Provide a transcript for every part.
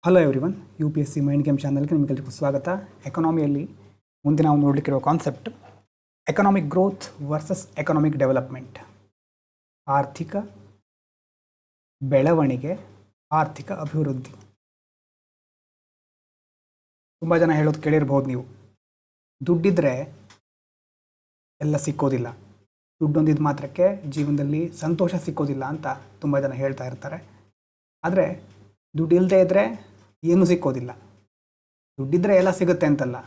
Hello everyone, UPSC mind game ಚಾನಲ್ಗೆ ನಿಮಗೆಲ್ಲರಿಗೂ ಸ್ವಾಗತ. ಎಕನಾಮಿಯಲ್ಲಿ ಮುಂದೆ ನಾವು ನೋಡಲಿಕ್ಕಿರುವ concept economic growth versus economic development. ಆರ್ಥಿಕ ಬೆಳವಣಿಗೆ, ಆರ್ಥಿಕ ಅಭಿವೃದ್ಧಿ. ತುಂಬ ಜನ ಹೇಳೋದು ಕೇಳಿರ್ಬೋದು ನೀವು, ದುಡ್ಡಿದ್ರೆ ಎಲ್ಲ ಸಿಕ್ಕೋದಿಲ್ಲ, ದುಡ್ಡೊಂದಿದ್ದು ಮಾತ್ರಕ್ಕೆ ಜೀವನದಲ್ಲಿ ಸಂತೋಷ ಸಿಕ್ಕೋದಿಲ್ಲ ಅಂತ ತುಂಬ ಜನ ಹೇಳ್ತಾ ಇರ್ತಾರೆ. ಆದರೆ ದುಡ್ಡು ಇಲ್ಲದೆ ಇದ್ದರೆ ಏನೂ ಸಿಕ್ಕೋದಿಲ್ಲ. ದುಡ್ಡಿದ್ರೆ ಎಲ್ಲ ಸಿಗುತ್ತೆ ಅಂತಲ್ಲ,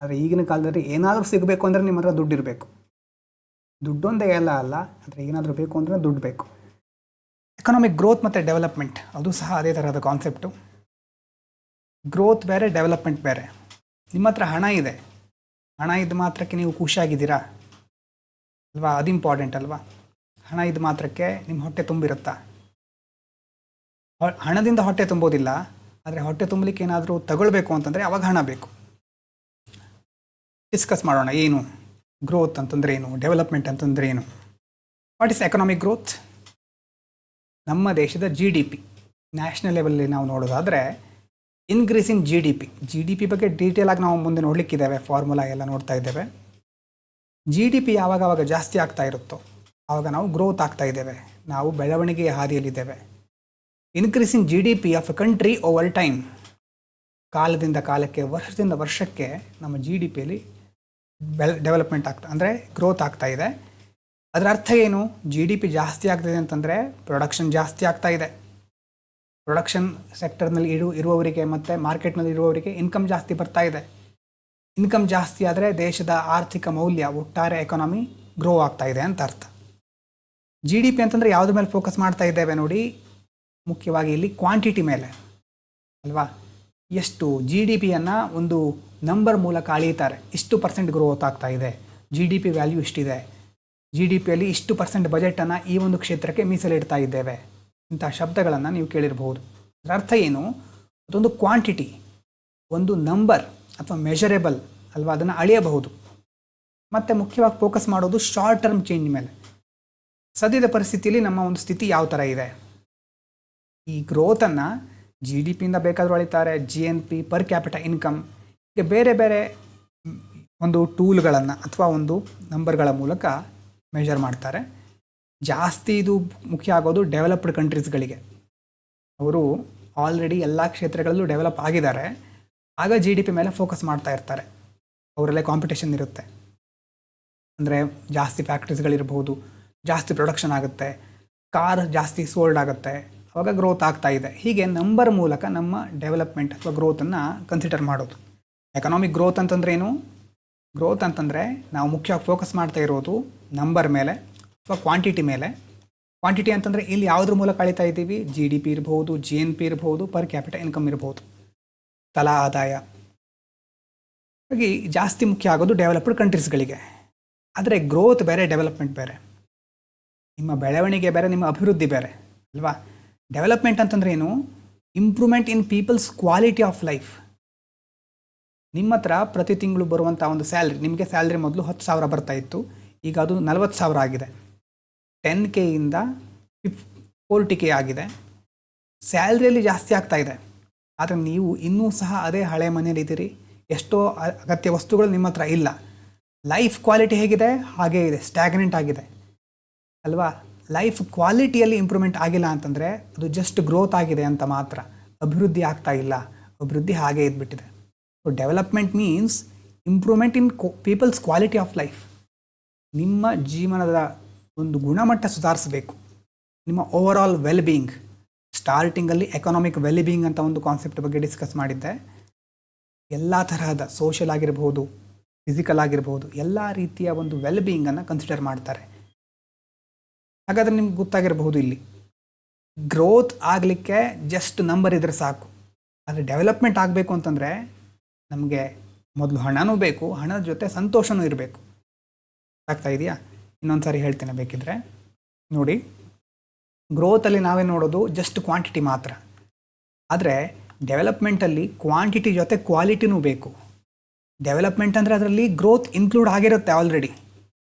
ಆದರೆ ಈಗಿನ ಕಾಲದಲ್ಲಿ ಏನಾದರೂ ಸಿಗಬೇಕು ಅಂದರೆ ನಿಮ್ಮ ಹತ್ರ ದುಡ್ಡು ಇರಬೇಕು. ದುಡ್ಡೊಂದೇ ಎಲ್ಲ ಅಲ್ಲ, ಆದರೆ ಏನಾದರೂ ಬೇಕು ಅಂದರೆ ದುಡ್ಡು ಬೇಕು. ಎಕನಾಮಿಕ್ ಗ್ರೋತ್ ಮತ್ತು ಡೆವಲಪ್ಮೆಂಟ್ ಅದು ಸಹ ಅದೇ ಥರದ ಕಾನ್ಸೆಪ್ಟು. ಗ್ರೋತ್ ಬೇರೆ, ಡೆವಲಪ್ಮೆಂಟ್ ಬೇರೆ. ನಿಮ್ಮ ಹತ್ರ ಹಣ ಇದೆ, ಹಣ ಇದ್ದ ಮಾತ್ರಕ್ಕೆ ನೀವು ಖುಷಿಯಾಗಿದ್ದೀರಾ ಅಲ್ವಾ? ಅದು ಇಂಪಾರ್ಟೆಂಟ್ ಅಲ್ವಾ? ಹಣ ಇದ್ದ ಮಾತ್ರಕ್ಕೆ ನಿಮ್ಮ ಹೊಟ್ಟೆ ತುಂಬಿರುತ್ತಾ? ಹಣದಿಂದ ಹೊಟ್ಟೆ ತುಂಬೋದಿಲ್ಲ, ಆದರೆ ಹೊಟ್ಟೆ ತುಂಬಲಿಕ್ಕೆ ಏನಾದರೂ ತಗೊಳ್ಬೇಕು ಅಂತಂದರೆ ಅವಾಗ ಹಣ ಬೇಕು. ಡಿಸ್ಕಸ್ ಮಾಡೋಣ, ಏನು ಗ್ರೋತ್ ಅಂತಂದರೆ ಏನು, ಡೆವಲಪ್ಮೆಂಟ್ ಅಂತಂದರೆ ಏನು. What is economic growth? ನಮ್ಮ ದೇಶದ GDP ನ್ಯಾಷನಲ್ ಲೆವೆಲಲ್ಲಿ ನಾವು ನೋಡೋದಾದರೆ ಇನ್ಕ್ರೀಸ್ ಇನ್ GDP ಬಗ್ಗೆ ಡೀಟೇಲ್ ಆಗಿ ನಾವು ಮುಂದೆ ನೋಡಲಿಕ್ಕಿದ್ದೇವೆ, ಫಾರ್ಮುಲಾ ಎಲ್ಲ ನೋಡ್ತಾ ಇದ್ದೇವೆ. GDP ಯಾವಾಗ ಜಾಸ್ತಿ ಆಗ್ತಾ ಇರುತ್ತೋ ಆವಾಗ ನಾವು ಗ್ರೋತ್ ಆಗ್ತಾ ಇದ್ದೇವೆ, ನಾವು ಬೆಳವಣಿಗೆಯ ಹಾದಿಯಲ್ಲಿದ್ದೇವೆ. Increasing GDP of a country over time, ಕಾಲದಿಂದ ಕಾಲಕ್ಕೆ, ವರ್ಷದಿಂದ ವರ್ಷಕ್ಕೆ ನಮ್ಮ GDPಯಲ್ಲಿ ಡೆವಲಪ್ಮೆಂಟ್ ಆಗ್ತಾ ಅಂದರೆ ಗ್ರೋತ್ ಆಗ್ತಾ ಇದೆ. ಅದರ ಅರ್ಥ ಏನು? GDP ಜಾಸ್ತಿ ಆಗ್ತಾಯಿದೆ ಅಂತಂದರೆ ಪ್ರೊಡಕ್ಷನ್ ಜಾಸ್ತಿ ಆಗ್ತಾ ಇದೆ. ಪ್ರೊಡಕ್ಷನ್ ಸೆಕ್ಟರ್ನಲ್ಲಿ ಇರುವವರಿಗೆ ಮತ್ತು ಮಾರ್ಕೆಟ್ನಲ್ಲಿ ಇರುವವರಿಗೆ ಇನ್ಕಮ್ ಜಾಸ್ತಿ ಬರ್ತಾ ಇದೆ. ಇನ್ಕಮ್ ಜಾಸ್ತಿ ಆದರೆ ದೇಶದ ಆರ್ಥಿಕ ಮೌಲ್ಯ, ಒಟ್ಟಾರೆ ಎಕಾನಮಿ ಗ್ರೋ ಆಗ್ತಾ ಇದೆ ಅಂತ ಅರ್ಥ. GDP ಅಂತಂದರೆ ಯಾವುದ್ರ ಮೇಲೆ ಫೋಕಸ್ ಮಾಡ್ತಾ ಇದ್ದೇವೆ ನೋಡಿ, ಮುಖ್ಯವಾಗಿ ಇಲ್ಲಿ ಕ್ವಾಂಟಿಟಿ ಮೇಲೆ ಅಲ್ವಾ? ಎಷ್ಟು GDPಯನ್ನು ಒಂದು ನಂಬರ್ ಮೂಲಕ ಅಳೀತಾರೆ, ಇಷ್ಟು % ಗ್ರೋತ್ ಆಗ್ತಾ ಇದೆ, GDP ವ್ಯಾಲ್ಯೂ ಇಷ್ಟಿದೆ, GDPಯಲ್ಲಿ ಇಷ್ಟು % ಬಜೆಟನ್ನು ಈ ಒಂದು ಕ್ಷೇತ್ರಕ್ಕೆ ಮೀಸಲಿಡ್ತಾ ಇದ್ದೇವೆ, ಇಂಥ ಶಬ್ದಗಳನ್ನು ನೀವು ಕೇಳಿರಬಹುದು. ಅದರ ಅರ್ಥ ಏನು? ಅದೊಂದು ಕ್ವಾಂಟಿಟಿ, ಒಂದು ನಂಬರ್ ಅಥವಾ ಮೆಷರೇಬಲ್ ಅಲ್ವಾ, ಅದನ್ನು ಅಳೆಯಬಹುದು. ಮತ್ತು ಮುಖ್ಯವಾಗಿ ಫೋಕಸ್ ಮಾಡೋದು ಶಾರ್ಟ್ ಟರ್ಮ್ ಚೇಂಜ್ ಮೇಲೆ. ಸದ್ಯದ ಪರಿಸ್ಥಿತಿಯಲ್ಲಿ ನಮ್ಮ ಒಂದು ಸ್ಥಿತಿ ಯಾವ ಥರ ಇದೆ, ಈ ಗ್ರೋತನ್ನು GDPಯಿಂದ ಬೇಕಾದರೂ ಅಳಿತಾರೆ, GNP, ಪರ್ ಕ್ಯಾಪಿಟಲ್ ಇನ್ಕಮ್, ಹೀಗೆ ಬೇರೆ ಬೇರೆ ಒಂದು ಟೂಲ್ಗಳನ್ನು ಅಥವಾ ಒಂದು ನಂಬರ್ಗಳ ಮೂಲಕ ಮೆಷರ್ ಮಾಡ್ತಾರೆ. ಜಾಸ್ತಿ ಇದು ಮುಖ್ಯ ಆಗೋದು ಡೆವಲಪ್ಡ್ ಕಂಟ್ರೀಸ್ಗಳಿಗೆ. ಅವರು ಆಲ್ರೆಡಿ ಎಲ್ಲ ಕ್ಷೇತ್ರಗಳಲ್ಲೂ ಡೆವಲಪ್ ಆಗಿದ್ದಾರೆ, ಆಗ GDP ಮೇಲೆ ಫೋಕಸ್ ಮಾಡ್ತಾ ಇರ್ತಾರೆ. ಅವರಲ್ಲೇ ಕಾಂಪಿಟೇಷನ್ ಇರುತ್ತೆ, ಅಂದರೆ ಜಾಸ್ತಿ ಫ್ಯಾಕ್ಟ್ರೀಸ್ಗಳಿರ್ಬೋದು, ಜಾಸ್ತಿ ಪ್ರೊಡಕ್ಷನ್ ಆಗುತ್ತೆ, ಕಾರ್ ಜಾಸ್ತಿ ಸೋಲ್ಡ್ ಆಗುತ್ತೆ, ಅವಾಗ ಗ್ರೋತ್ ಆಗ್ತಾ ಇದೆ. ಹೀಗೆ ನಂಬರ್ ಮೂಲಕ ನಮ್ಮ ಡೆವಲಪ್ಮೆಂಟ್ ಅಥವಾ ಗ್ರೋತನ್ನು ಕನ್ಸಿಡರ್ ಮಾಡೋದು. ಎಕನಾಮಿಕ್ ಗ್ರೋತ್ ಅಂತಂದ್ರೆ ಏನು? ಗ್ರೋತ್ ಅಂತಂದರೆ ನಾವು ಮುಖ್ಯವಾಗಿ ಫೋಕಸ್ ಮಾಡ್ತಾ ಇರೋದು ನಂಬರ್ ಮೇಲೆ ಅಥವಾ ಕ್ವಾಂಟಿಟಿ ಮೇಲೆ. ಕ್ವಾಂಟಿಟಿ ಅಂತಂದರೆ ಇಲ್ಲಿ ಯಾವುದ್ರ ಮೂಲಕ ಅಳಿತಾ ಇದ್ದೀವಿ? GDP ಇರ್ಬೋದು, GNP ಇರ್ಬೋದು, ಪರ್ ಕ್ಯಾಪಿಟಲ್ ಇನ್ಕಮ್ ಇರ್ಬೋದು, ತಲಾ ಆದಾಯ. ಹಾಗಾಗಿ ಜಾಸ್ತಿ ಮುಖ್ಯ ಆಗೋದು ಡೆವಲಪ್ಡ್ ಕಂಟ್ರೀಸ್ಗಳಿಗೆ. ಆದರೆ ಗ್ರೋತ್ ಬೇರೆ, ಡೆವಲಪ್ಮೆಂಟ್ ಬೇರೆ. ನಿಮ್ಮ ಬೆಳವಣಿಗೆ ಬೇರೆ, ನಿಮ್ಮ ಅಭಿವೃದ್ಧಿ ಬೇರೆ ಅಲ್ವಾ? ಡೆವಲಪ್ಮೆಂಟ್ ಅಂತಂದ್ರೆ ಏನು? Improvement in people's quality of life. ನಿಮ್ಮ ಹತ್ರ ಪ್ರತಿ ತಿಂಗಳು ಬರುವಂಥ ಒಂದು ಸ್ಯಾಲ್ರಿ, ನಿಮಗೆ ಸ್ಯಾಲ್ರಿ ಮೊದಲು 10,000 ಬರ್ತಾ ಇತ್ತು, ಈಗ ಅದು 40,000 ಆಗಿದೆ. 10K ಇಂದ 40K ಆಗಿದೆ. ಸ್ಯಾಲ್ರಿಯಲ್ಲಿ ಜಾಸ್ತಿ ಆಗ್ತಾ ಇದೆ, ಆದರೆ ನೀವು ಇನ್ನೂ ಸಹ ಅದೇ ಹಳೆ ಮನೆಯಲ್ಲಿದ್ದೀರಿ. ಎಷ್ಟೋ ಅಗತ್ಯ ವಸ್ತುಗಳು ನಿಮ್ಮ ಹತ್ರ ಇಲ್ಲ. ಲೈಫ್ ಕ್ವಾಲಿಟಿ ಹೇಗಿದೆ? ಹಾಗೇ ಇದೆ, ಸ್ಟ್ಯಾಗ್ನೆಂಟ್ ಆಗಿದೆ ಅಲ್ವಾ? ಲೈಫ್ ಕ್ವಾಲಿಟಿಯಲ್ಲಿ ಇಂಪ್ರೂವ್ಮೆಂಟ್ ಆಗಿಲ್ಲ ಅಂತಂದರೆ ಅದು ಜಸ್ಟ್ ಗ್ರೋತ್ ಆಗಿದೆ ಅಂತ ಮಾತ್ರ, ಅಭಿವೃದ್ಧಿ ಆಗ್ತಾ ಇಲ್ಲ, ಅಭಿವೃದ್ಧಿ ಹಾಗೇ ಇದ್ಬಿಟ್ಟಿದೆ. So development means improvement in people's quality of life. ನಿಮ್ಮ ಜೀವನದ ಒಂದು ಗುಣಮಟ್ಟ ಸುಧಾರಿಸಬೇಕು, ನಿಮ್ಮ ಓವರ್ ಆಲ್ ವೆಲ್ ಬೀಯಿಂಗ್. ಸ್ಟಾರ್ಟಿಂಗಲ್ಲಿ ಎಕನಾಮಿಕ್ ವೆಲ್ ಬೀಯಿಂಗ್ ಅಂತ ಒಂದು ಕಾನ್ಸೆಪ್ಟ್ ಬಗ್ಗೆ ಡಿಸ್ಕಸ್ ಮಾಡಿದ್ದೆ. ಎಲ್ಲ ತರಹದ ಸೋಷಿಯಲ್ ಆಗಿರ್ಬೋದು, ಫಿಸಿಕಲ್ ಆಗಿರ್ಬೋದು, ಎಲ್ಲ ರೀತಿಯ ಒಂದು ವೆಲ್ ಬೀಯಿಂಗನ್ನು ಕನ್ಸಿಡರ್ ಮಾಡ್ತಾರೆ. ಹಾಗಾದರೆ ನಿಮ್ಗೆ ಗೊತ್ತಾಗಿರಬಹುದು, ಇಲ್ಲಿ ಗ್ರೋತ್ ಆಗಲಿಕ್ಕೆ ಜಸ್ಟ್ ನಂಬರ್ ಇದ್ದರೆ ಸಾಕು, ಆದರೆ ಡೆವಲಪ್ಮೆಂಟ್ ಆಗಬೇಕು ಅಂತಂದರೆ ನಮಗೆ ಮೊದಲು ಹಣನೂ ಬೇಕು, ಹಣದ ಜೊತೆ ಸಂತೋಷನೂ ಇರಬೇಕು. ಆಗ್ತಾ ಇದೆಯಾ? ಇನ್ನೊಂದು ಸಾರಿ ಹೇಳ್ತೇನೆ ಬೇಕಿದ್ರೆ ನೋಡಿ. ಗ್ರೋತಲ್ಲಿ ನಾವೇ ನೋಡೋದು ಜಸ್ಟ್ ಕ್ವಾಂಟಿಟಿ ಮಾತ್ರ, ಆದರೆ ಡೆವಲಪ್ಮೆಂಟಲ್ಲಿ ಕ್ವಾಂಟಿಟಿ ಜೊತೆ ಕ್ವಾಲಿಟಿನೂ ಬೇಕು. ಡೆವಲಪ್ಮೆಂಟ್ ಅಂದರೆ ಅದರಲ್ಲಿ ಗ್ರೋತ್ ಇನ್ಕ್ಲೂಡ್ ಆಗಿರುತ್ತೆ ಆಲ್ರೆಡಿ.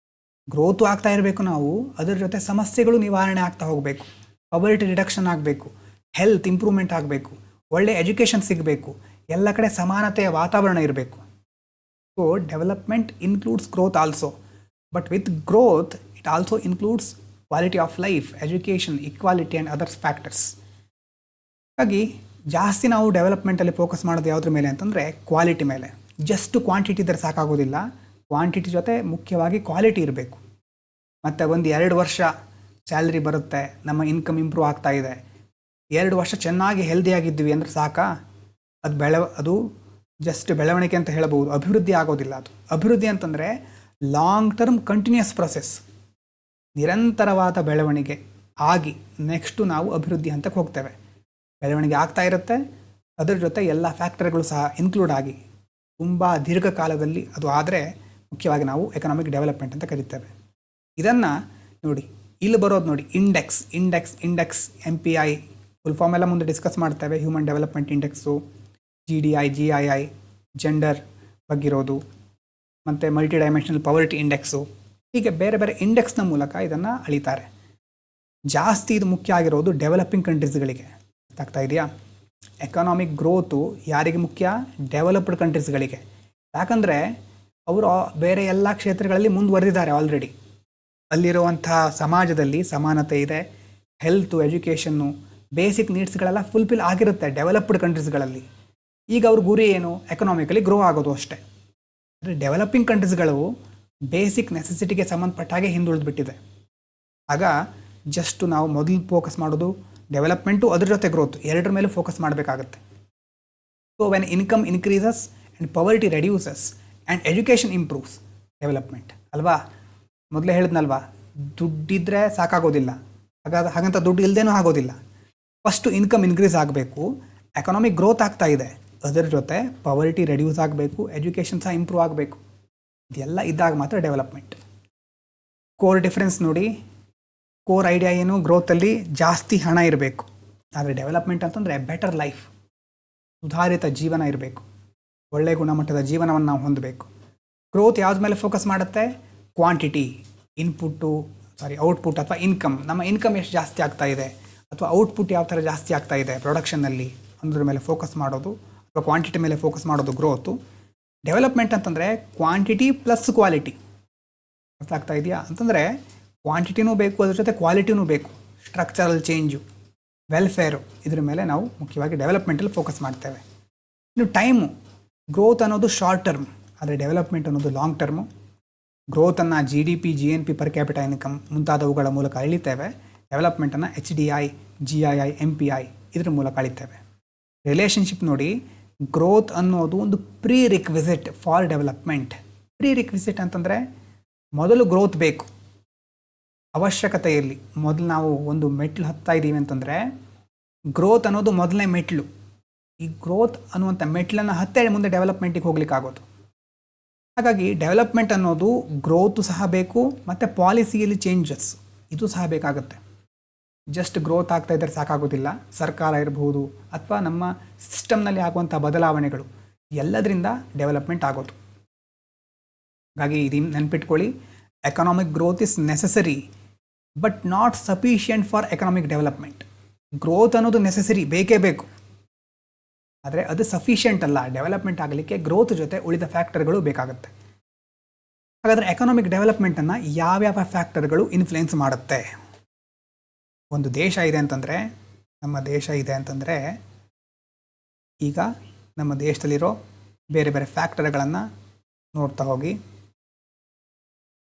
ಗ್ರೋತು ಆಗ್ತಾ ಇರಬೇಕು, ನಾವು ಅದರ ಜೊತೆ ಸಮಸ್ಯೆಗಳು ನಿವಾರಣೆ ಆಗ್ತಾ ಹೋಗಬೇಕು, ಪವರ್ಟಿ ರಿಡಕ್ಷನ್ ಆಗಬೇಕು, ಹೆಲ್ತ್ ಇಂಪ್ರೂವ್ಮೆಂಟ್ ಆಗಬೇಕು, ಒಳ್ಳೆ ಎಜುಕೇಷನ್ ಸಿಗಬೇಕು, ಎಲ್ಲ ಕಡೆ ಸಮಾನತೆಯ ವಾತಾವರಣ ಇರಬೇಕು. So development includes growth also, but with growth it also includes quality of life, education, equality and others factors. ಹಾಗಾಗಿ ಜಾಸ್ತಿ ನಾವು ಡೆವಲಪ್ಮೆಂಟಲ್ಲಿ ಫೋಕಸ್ ಮಾಡೋದು ಯಾವುದ್ರ ಮೇಲೆ ಅಂತಂದರೆ ಕ್ವಾಲಿಟಿ ಮೇಲೆ. ಜಸ್ಟ್ ಕ್ವಾಂಟಿಟಿ ಇದ್ದರೆ ಸಾಕಾಗೋದಿಲ್ಲ, ಕ್ವಾಂಟಿಟಿ ಜೊತೆ ಮುಖ್ಯವಾಗಿ ಕ್ವಾಲಿಟಿ ಇರಬೇಕು. ಮತ್ತು ಒಂದು 2 ವರ್ಷ ಸ್ಯಾಲ್ರಿ ಬರುತ್ತೆ, ನಮ್ಮ ಇನ್ಕಮ್ ಇಂಪ್ರೂವ್ ಆಗ್ತಾ ಇದೆ, 2 ವರ್ಷ ಚೆನ್ನಾಗಿ ಹೆಲ್ದಿಯಾಗಿದ್ದೀವಿ ಅಂದರೆ ಸಾಕಾ? ಅದು ಜಸ್ಟ್ ಬೆಳವಣಿಗೆ ಅಂತ ಹೇಳಬಹುದು, ಅಭಿವೃದ್ಧಿ ಆಗೋದಿಲ್ಲ. ಅದು ಅಭಿವೃದ್ಧಿ ಅಂತಂದರೆ ಲಾಂಗ್ ಟರ್ಮ್ ಕಂಟಿನ್ಯೂಸ್ ಪ್ರೊಸೆಸ್, ನಿರಂತರವಾದ ಬೆಳವಣಿಗೆ ಆಗಿ ನೆಕ್ಸ್ಟು ನಾವು ಅಭಿವೃದ್ಧಿ ಹಂತಕ್ಕೆ ಹೋಗ್ತೇವೆ. ಬೆಳವಣಿಗೆ ಆಗ್ತಾ ಇರುತ್ತೆ, ಅದರ ಜೊತೆ ಎಲ್ಲ ಫ್ಯಾಕ್ಟರ್ಗಳು ಸಹ ಇನ್ಕ್ಲೂಡ್ ಆಗಿ ತುಂಬ ದೀರ್ಘಕಾಲದಲ್ಲಿ ಅದು ಆದರೆ ಮುಖ್ಯವಾಗಿ ನಾವು ಎಕನಾಮಿಕ್ ಡೆವಲಪ್ಮೆಂಟ್ ಅಂತ ಕರಿತೇವೆ. ಇದನ್ನು ನೋಡಿ, ಇಲ್ಲಿ ಬರೋದು ನೋಡಿ, ಇಂಡೆಕ್ಸ್ MPI ಫುಲ್ ಫಾರ್ಮ್ ಎಲ್ಲ ಮುಂದೆ ಡಿಸ್ಕಸ್ ಮಾಡ್ತೇವೆ. Human development index, GDI, GII, gender ಬಗ್ಗಿರೋದು, ಮತ್ತು ಮಲ್ಟಿ ಡೈಮೆನ್ಷನಲ್ ಪವರ್ಟಿ ಇಂಡೆಕ್ಸು, ಹೀಗೆ ಬೇರೆ ಬೇರೆ ಇಂಡೆಕ್ಸ್ನ ಮೂಲಕ ಇದನ್ನು ಅಳಿತಾರೆ. ಜಾಸ್ತಿ ಇದು ಮುಖ್ಯ ಆಗಿರೋದು ಡೆವಲಪಿಂಗ್ ಕಂಟ್ರೀಸ್ಗಳಿಗೆ. ಆಗ್ತಾ ಇದೆಯಾ? ಎಕನಾಮಿಕ್ ಗ್ರೋತು ಯಾರಿಗೆ ಮುಖ್ಯ? ಡೆವಲಪ್ಡ್ ಕಂಟ್ರೀಸ್ಗಳಿಗೆ. ಯಾಕಂದರೆ ಅವರು ಬೇರೆ ಎಲ್ಲ ಕ್ಷೇತ್ರಗಳಲ್ಲಿ ಮುಂದುವರೆದಿದ್ದಾರೆ ಆಲ್ರೆಡಿ. ಅಲ್ಲಿರುವಂಥ ಸಮಾಜದಲ್ಲಿ ಸಮಾನತೆ ಇದೆ, ಹೆಲ್ತು, ಎಜುಕೇಷನ್ನು, ಬೇಸಿಕ್ ನೀಡ್ಸ್ಗಳೆಲ್ಲ ಫುಲ್ಫಿಲ್ ಆಗಿರುತ್ತೆ ಡೆವಲಪ್ಡ್ ಕಂಟ್ರೀಸ್ಗಳಲ್ಲಿ. ಈಗ ಅವ್ರ ಗುರಿ ಏನು? ಎಕನಾಮಿಕಲಿ ಗ್ರೋ ಆಗೋದು ಅಷ್ಟೇ. ಅಂದರೆ ಡೆವಲಪಿಂಗ್ ಕಂಟ್ರೀಸ್ಗಳು ಬೇಸಿಕ್ ನೆಸೆಸಿಟಿಗೆ ಸಂಬಂಧಪಟ್ಟ ಹಾಗೆ ಹಿಂದುಳಿದ್ಬಿಟ್ಟಿದೆ. ಆಗ ಜಸ್ಟ್ ನಾವು ಮೊದಲು ಫೋಕಸ್ ಮಾಡೋದು ಡೆವಲಪ್ಮೆಂಟು, ಅದ್ರ ಜೊತೆ ಗ್ರೋತ್, ಎರಡರ ಮೇಲೆ ಫೋಕಸ್ ಮಾಡಬೇಕಾಗತ್ತೆ. So when income increases and ಪವರ್ಟಿ reduces and education improves, development ಅಲ್ವಾ? ಮೊದಲೇ ಹೇಳಿದ್ನಲ್ವಾ, ದುಡ್ಡಿದ್ರೆ ಸಾಕಾಗೋದಿಲ್ಲ, ಹಾಗಂತ ದುಡ್ಡು ಇಲ್ಲದೇನೂ ಆಗೋದಿಲ್ಲ. ಫಸ್ಟು ಇನ್ಕಮ್ ಇನ್ಕ್ರೀಸ್ ಆಗಬೇಕು, ಎಕನಾಮಿಕ್ ಗ್ರೋತ್ ಆಗ್ತಾ ಇದೆ, ಅದರ ಜೊತೆ ಪವರ್ಟಿ ರೆಡ್ಯೂಸ್ ಆಗಬೇಕು, ಎಜುಕೇಷನ್ ಸಹ ಇಂಪ್ರೂವ್ ಆಗಬೇಕು. ಇದೆಲ್ಲ ಇದ್ದಾಗ ಮಾತ್ರ ಡೆವಲಪ್ಮೆಂಟ್. ಕೋರ್ ಡಿಫ್ರೆನ್ಸ್ ನೋಡಿ, ಕೋರ್ ಐಡಿಯಾ ಏನು? ಗ್ರೋತಲ್ಲಿ ಜಾಸ್ತಿ ಹಣ ಇರಬೇಕು, ಆದರೆ ಡೆವಲಪ್ಮೆಂಟ್ ಅಂತಂದರೆ ಬೆಟರ್ ಲೈಫ್, ಸುಧಾರಿತ ಜೀವನ ಇರಬೇಕು, ಒಳ್ಳೆಯ ಗುಣಮಟ್ಟದ ಜೀವನವನ್ನು ನಾವು ಹೊಂದಬೇಕು. ಗ್ರೋತ್ ಯಾವ್ದ ಮೇಲೆ ಫೋಕಸ್ ಮಾಡುತ್ತೆ? ಕ್ವಾಂಟಿಟಿ, ಔಟ್ಪುಟ್ ಅಥವಾ ಇನ್ಕಮ್. ನಮ್ಮ ಇನ್ಕಮ್ ಎಷ್ಟು ಜಾಸ್ತಿ ಆಗ್ತಾ ಇದೆ ಅಥವಾ ಔಟ್ಪುಟ್ ಯಾವ ಥರ ಜಾಸ್ತಿ ಆಗ್ತಾ ಇದೆ ಪ್ರೊಡಕ್ಷನ್ನಲ್ಲಿ, ಅನ್ನೋದ್ರ ಮೇಲೆ ಫೋಕಸ್ ಮಾಡೋದು, ಅಥವಾ ಕ್ವಾಂಟಿಟಿ ಮೇಲೆ ಫೋಕಸ್ ಮಾಡೋದು ಗ್ರೋತು. ಡೆವಲಪ್ಮೆಂಟ್ ಅಂತಂದರೆ ಕ್ವಾಂಟಿಟಿ ಪ್ಲಸ್ ಕ್ವಾಲಿಟಿ. ಅರ್ಥ ಆಗ್ತಾ ಇದೆಯಾ? ಅಂತಂದರೆ ಕ್ವಾಂಟಿಟಿನೂ ಬೇಕು, ಅದ್ರ ಜೊತೆ ಕ್ವಾಲಿಟಿನೂ ಬೇಕು. ಸ್ಟ್ರಕ್ಚರಲ್ ಚೇಂಜು, ವೆಲ್ಫೇರು, ಇದ್ರ ಮೇಲೆ ನಾವು ಮುಖ್ಯವಾಗಿ ಡೆವಲಪ್ಮೆಂಟಲ್ಲಿ ಫೋಕಸ್ ಮಾಡ್ತೇವೆ. ಇನ್ನು ಟೈಮು, ಗ್ರೋತ್ ಅನ್ನೋದು ಶಾರ್ಟ್ ಟರ್ಮ್, ಆದರೆ ಡೆವಲಪ್ಮೆಂಟ್ ಅನ್ನೋದು ಲಾಂಗ್ ಟರ್ಮು. ಗ್ರೋತನ್ನು GDP, GNP, per capital income ಮುಂತಾದವುಗಳ ಮೂಲಕ ಅಳಿತೇವೆ. ಡೆವಲಪ್ಮೆಂಟನ್ನು HDI, GII, MPI ಇದ್ರ ಮೂಲಕ ಅಳಿತೇವೆ. ರಿಲೇಷನ್ಶಿಪ್ ನೋಡಿ, ಗ್ರೋತ್ ಅನ್ನೋದು ಒಂದು prerequisite for development. Prerequisite ಅಂತಂದರೆ ಮೊದಲು ಗ್ರೋತ್ ಬೇಕು, ಅವಶ್ಯಕತೆಯಲ್ಲಿ ಮೊದಲು ನಾವು ಒಂದು ಮೆಟ್ಲು ಹತ್ತಾ ಇದ್ದೀವಿ ಅಂತಂದರೆ ಗ್ರೋತ್ ಅನ್ನೋದು ಮೊದಲನೇ ಮೆಟ್ಲು. ಈ ಗ್ರೋತ್ ಅನ್ನುವಂಥ ಮೆಟ್ಲನ್ನು ಹತ್ತೇ ಮುಂದೆ ಡೆವಲಪ್ಮೆಂಟಿಗೆ ಹೋಗ್ಲಿಕ್ಕಾಗೋದು. ಹಾಗಾಗಿ ಡೆವಲಪ್ಮೆಂಟ್ ಅನ್ನೋದು ಗ್ರೋತು ಸಹ ಬೇಕು, ಮತ್ತು ಪಾಲಿಸಿಯಲ್ಲಿ ಚೇಂಜಸ್ ಇದು ಸಹ ಬೇಕಾಗುತ್ತೆ. ಜಸ್ಟ್ ಗ್ರೋತ್ ಆಗ್ತಾ ಇದ್ದರೆ ಸಾಕಾಗೋದಿಲ್ಲ, ಸರ್ಕಾರ ಇರಬಹುದು ಅಥವಾ ನಮ್ಮ ಸಿಸ್ಟಮ್ನಲ್ಲಿ ಆಗುವಂಥ ಬದಲಾವಣೆಗಳು ಎಲ್ಲದರಿಂದ ಡೆವಲಪ್ಮೆಂಟ್ ಆಗೋದು. ಹಾಗಾಗಿ ಇದು ನೆನ್ಪಿಟ್ಕೊಳ್ಳಿ, economic growth is necessary but not sufficient for economic development. Growth ಅನ್ನೋದು ನೆಸಸರಿ, ಬೇಕೇ ಬೇಕು, ಆದರೆ ಅದು ಸಫಿಷಿಯೆಂಟ್ ಅಲ್ಲ. ಡೆವಲಪ್ಮೆಂಟ್ ಆಗಲಿಕ್ಕೆ ಗ್ರೋತ್ ಜೊತೆ ಉಳಿದ ಫ್ಯಾಕ್ಟರ್ಗಳು ಬೇಕಾಗುತ್ತೆ. ಹಾಗಾದರೆ ಎಕನಾಮಿಕ್ ಡೆವಲಪ್ಮೆಂಟನ್ನು ಯಾವ್ಯಾವ ಫ್ಯಾಕ್ಟರ್ಗಳು ಇನ್ಫ್ಲುಯೆನ್ಸ್ ಮಾಡುತ್ತೆ? ಒಂದು ದೇಶ ಇದೆ ಅಂತಂದರೆ, ನಮ್ಮ ದೇಶ ಇದೆ ಅಂತಂದರೆ, ಈಗ ನಮ್ಮ ದೇಶದಲ್ಲಿರೋ ಬೇರೆ ಬೇರೆ ಫ್ಯಾಕ್ಟರ್ಗಳನ್ನು ನೋಡ್ತಾ ಹೋಗಿ.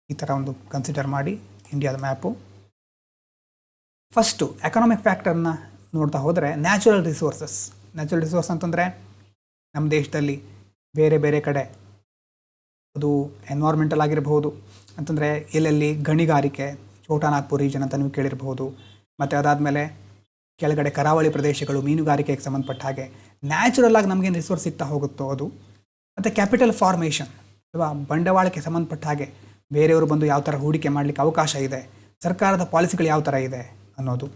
ಈ ಥರ ಒಂದು ಕನ್ಸಿಡರ್ ಮಾಡಿ ಇಂಡಿಯಾದ ಮ್ಯಾಪು. ಫಸ್ಟು ಎಕನಾಮಿಕ್ ಫ್ಯಾಕ್ಟರ್ನ ನೋಡ್ತಾ ಹೋದರೆ ನ್ಯಾಚುರಲ್ ರಿಸೋರ್ಸಸ್. ನ್ಯಾಚುರಲ್ ರಿಸೋರ್ಸ್ ಅಂತಂದರೆ ನಮ್ಮ ದೇಶದಲ್ಲಿ ಬೇರೆ ಬೇರೆ ಕಡೆ ಅದು ಎನ್ವೈರ್ಮೆಂಟಲ್ ಆಗಿರಬಹುದು, ಅಂತಂದರೆ ಎಲ್ಲೆಲ್ಲಿ ಗಣಿಗಾರಿಕೆ, ಛೋಟಾನಾಗ್ಪುರ್ ರೀಜನ್ ಅಂತ ನೀವು ಕೇಳಿರಬಹುದು. ಮತ್ತು ಅದಾದಮೇಲೆ ಕೆಳಗಡೆ ಕರಾವಳಿ ಪ್ರದೇಶಗಳು, ಮೀನುಗಾರಿಕೆಗೆ ಸಂಬಂಧಪಟ್ಟ ಹಾಗೆ ನ್ಯಾಚುರಲ್ ಆಗಿ ನಮಗೇನು ರಿಸೋರ್ಸ್ ಸಿಗ್ತಾ ಹೋಗುತ್ತೋ ಅದು. ಮತ್ತು ಕ್ಯಾಪಿಟಲ್ ಫಾರ್ಮೇಷನ್ ಅಥವಾ ಬಂಡವಾಳಕ್ಕೆ ಸಂಬಂಧಪಟ್ಟ ಹಾಗೆ ಬೇರೆಯವರು ಬಂದು ಯಾವ ಥರ ಹೂಡಿಕೆ ಮಾಡಲಿಕ್ಕೆ ಅವಕಾಶ ಇದೆ, ಸರ್ಕಾರದ ಪಾಲಿಸಿಗಳು ಯಾವ ಥರ ಇದೆ ಅನ್ನೋದು.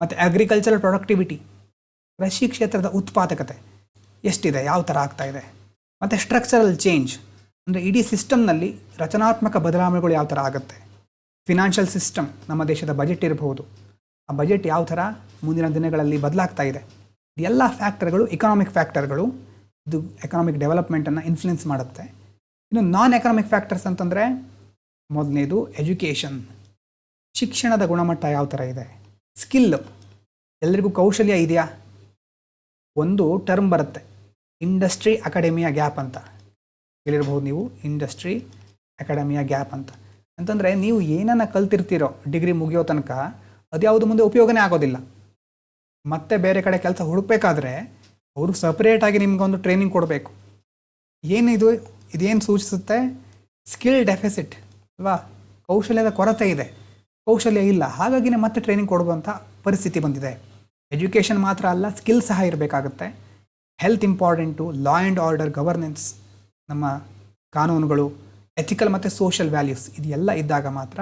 ಮತ್ತು ಅಗ್ರಿಕಲ್ಚರಲ್ ಪ್ರೊಡಕ್ಟಿವಿಟಿ, ಕೃಷಿ ಕ್ಷೇತ್ರದ ಉತ್ಪಾದಕತೆ ಎಷ್ಟಿದೆ, ಯಾವ ಥರ ಆಗ್ತಾ ಇದೆ. ಮತ್ತು ಸ್ಟ್ರಕ್ಚರಲ್ ಚೇಂಜ್ ಅಂದರೆ ಇಡೀ ಸಿಸ್ಟಮ್ನಲ್ಲಿ ರಚನಾತ್ಮಕ ಬದಲಾವಣೆಗಳು ಯಾವ ಥರ ಆಗುತ್ತೆ. ಫಿನಾನ್ಷಿಯಲ್ ಸಿಸ್ಟಮ್, ನಮ್ಮ ದೇಶದ ಬಜೆಟ್ ಇರಬಹುದು, ಆ ಬಜೆಟ್ ಯಾವ ಥರ ಮುಂದಿನ ದಿನಗಳಲ್ಲಿ ಬದಲಾಗ್ತಾ ಇದೆ. ಎಲ್ಲ ಫ್ಯಾಕ್ಟರ್ಗಳು ಎಕನಾಮಿಕ್ ಫ್ಯಾಕ್ಟರ್ಗಳು. ಇದು ಎಕನಾಮಿಕ್ ಡೆವಲಪ್ಮೆಂಟನ್ನು ಇನ್ಫ್ಲುಯೆನ್ಸ್ ಮಾಡುತ್ತೆ. ಇನ್ನು ನಾನ್ ಎಕನಾಮಿಕ್ ಫ್ಯಾಕ್ಟರ್ಸ್ ಅಂತಂದರೆ ಮೊದಲನೇದು ಎಜುಕೇಷನ್, ಶಿಕ್ಷಣದ ಗುಣಮಟ್ಟ ಯಾವ ಥರ ಇದೆ, ಸ್ಕಿಲ್ಲು, ಎಲ್ರಿಗೂ ಕೌಶಲ್ಯ ಇದೆಯಾ. ಒಂದು ಟರ್ಮ್ ಬರುತ್ತೆ ಇಂಡಸ್ಟ್ರಿ ಅಕಾಡೆಮಿಯಾ ಗ್ಯಾಪ್ ಅಂತ ಹೇಳಿರ್ಬೋದು ನೀವು. ಇಂಡಸ್ಟ್ರಿ ಅಕಾಡೆಮಿಯಾ ಗ್ಯಾಪ್ ಅಂತಂದರೆ ನೀವು ಏನನ್ನ ಕಲ್ತಿರ್ತೀರೋ ಡಿಗ್ರಿ ಮುಗಿಯೋ ತನಕ ಅದ್ಯಾವುದು ಮುಂದೆ ಉಪಯೋಗನೇ ಆಗೋದಿಲ್ಲ. ಮತ್ತೆ ಬೇರೆ ಕಡೆ ಕೆಲಸ ಹುಡುಕಬೇಕಾದ್ರೆ ಅವರು ಸಪ್ರೇಟಾಗಿ ನಿಮ್ಗೊಂದು ಟ್ರೈನಿಂಗ್ ಕೊಡಬೇಕು. ಏನಿದು, ಇದೇನು ಸೂಚಿಸುತ್ತೆ? ಸ್ಕಿಲ್ ಡೆಫಿಸಿಟ್ ಅಲ್ವಾ, ಕೌಶಲ್ಯದ ಕೊರತೆ ಇದೆ, ಕೌಶಲ್ಯ ಇಲ್ಲ, ಹಾಗಾಗಿನೇ ಮತ್ತೆ ಟ್ರೈನಿಂಗ್ ಕೊಡುವಂಥ ಪರಿಸ್ಥಿತಿ ಬಂದಿದೆ. ಎಜುಕೇಷನ್ ಮಾತ್ರ ಅಲ್ಲ, ಸ್ಕಿಲ್ ಸಹ ಇರಬೇಕಾಗುತ್ತೆ. Health important, law and order, governance, ನಮ್ಮ ಕಾನೂನುಗಳು, ಎಥಿಕಲ್ ಮತ್ತು ಸೋಷಿಯಲ್ ವ್ಯಾಲ್ಯೂಸ್, ಇದೆಲ್ಲ ಇದ್ದಾಗ ಮಾತ್ರ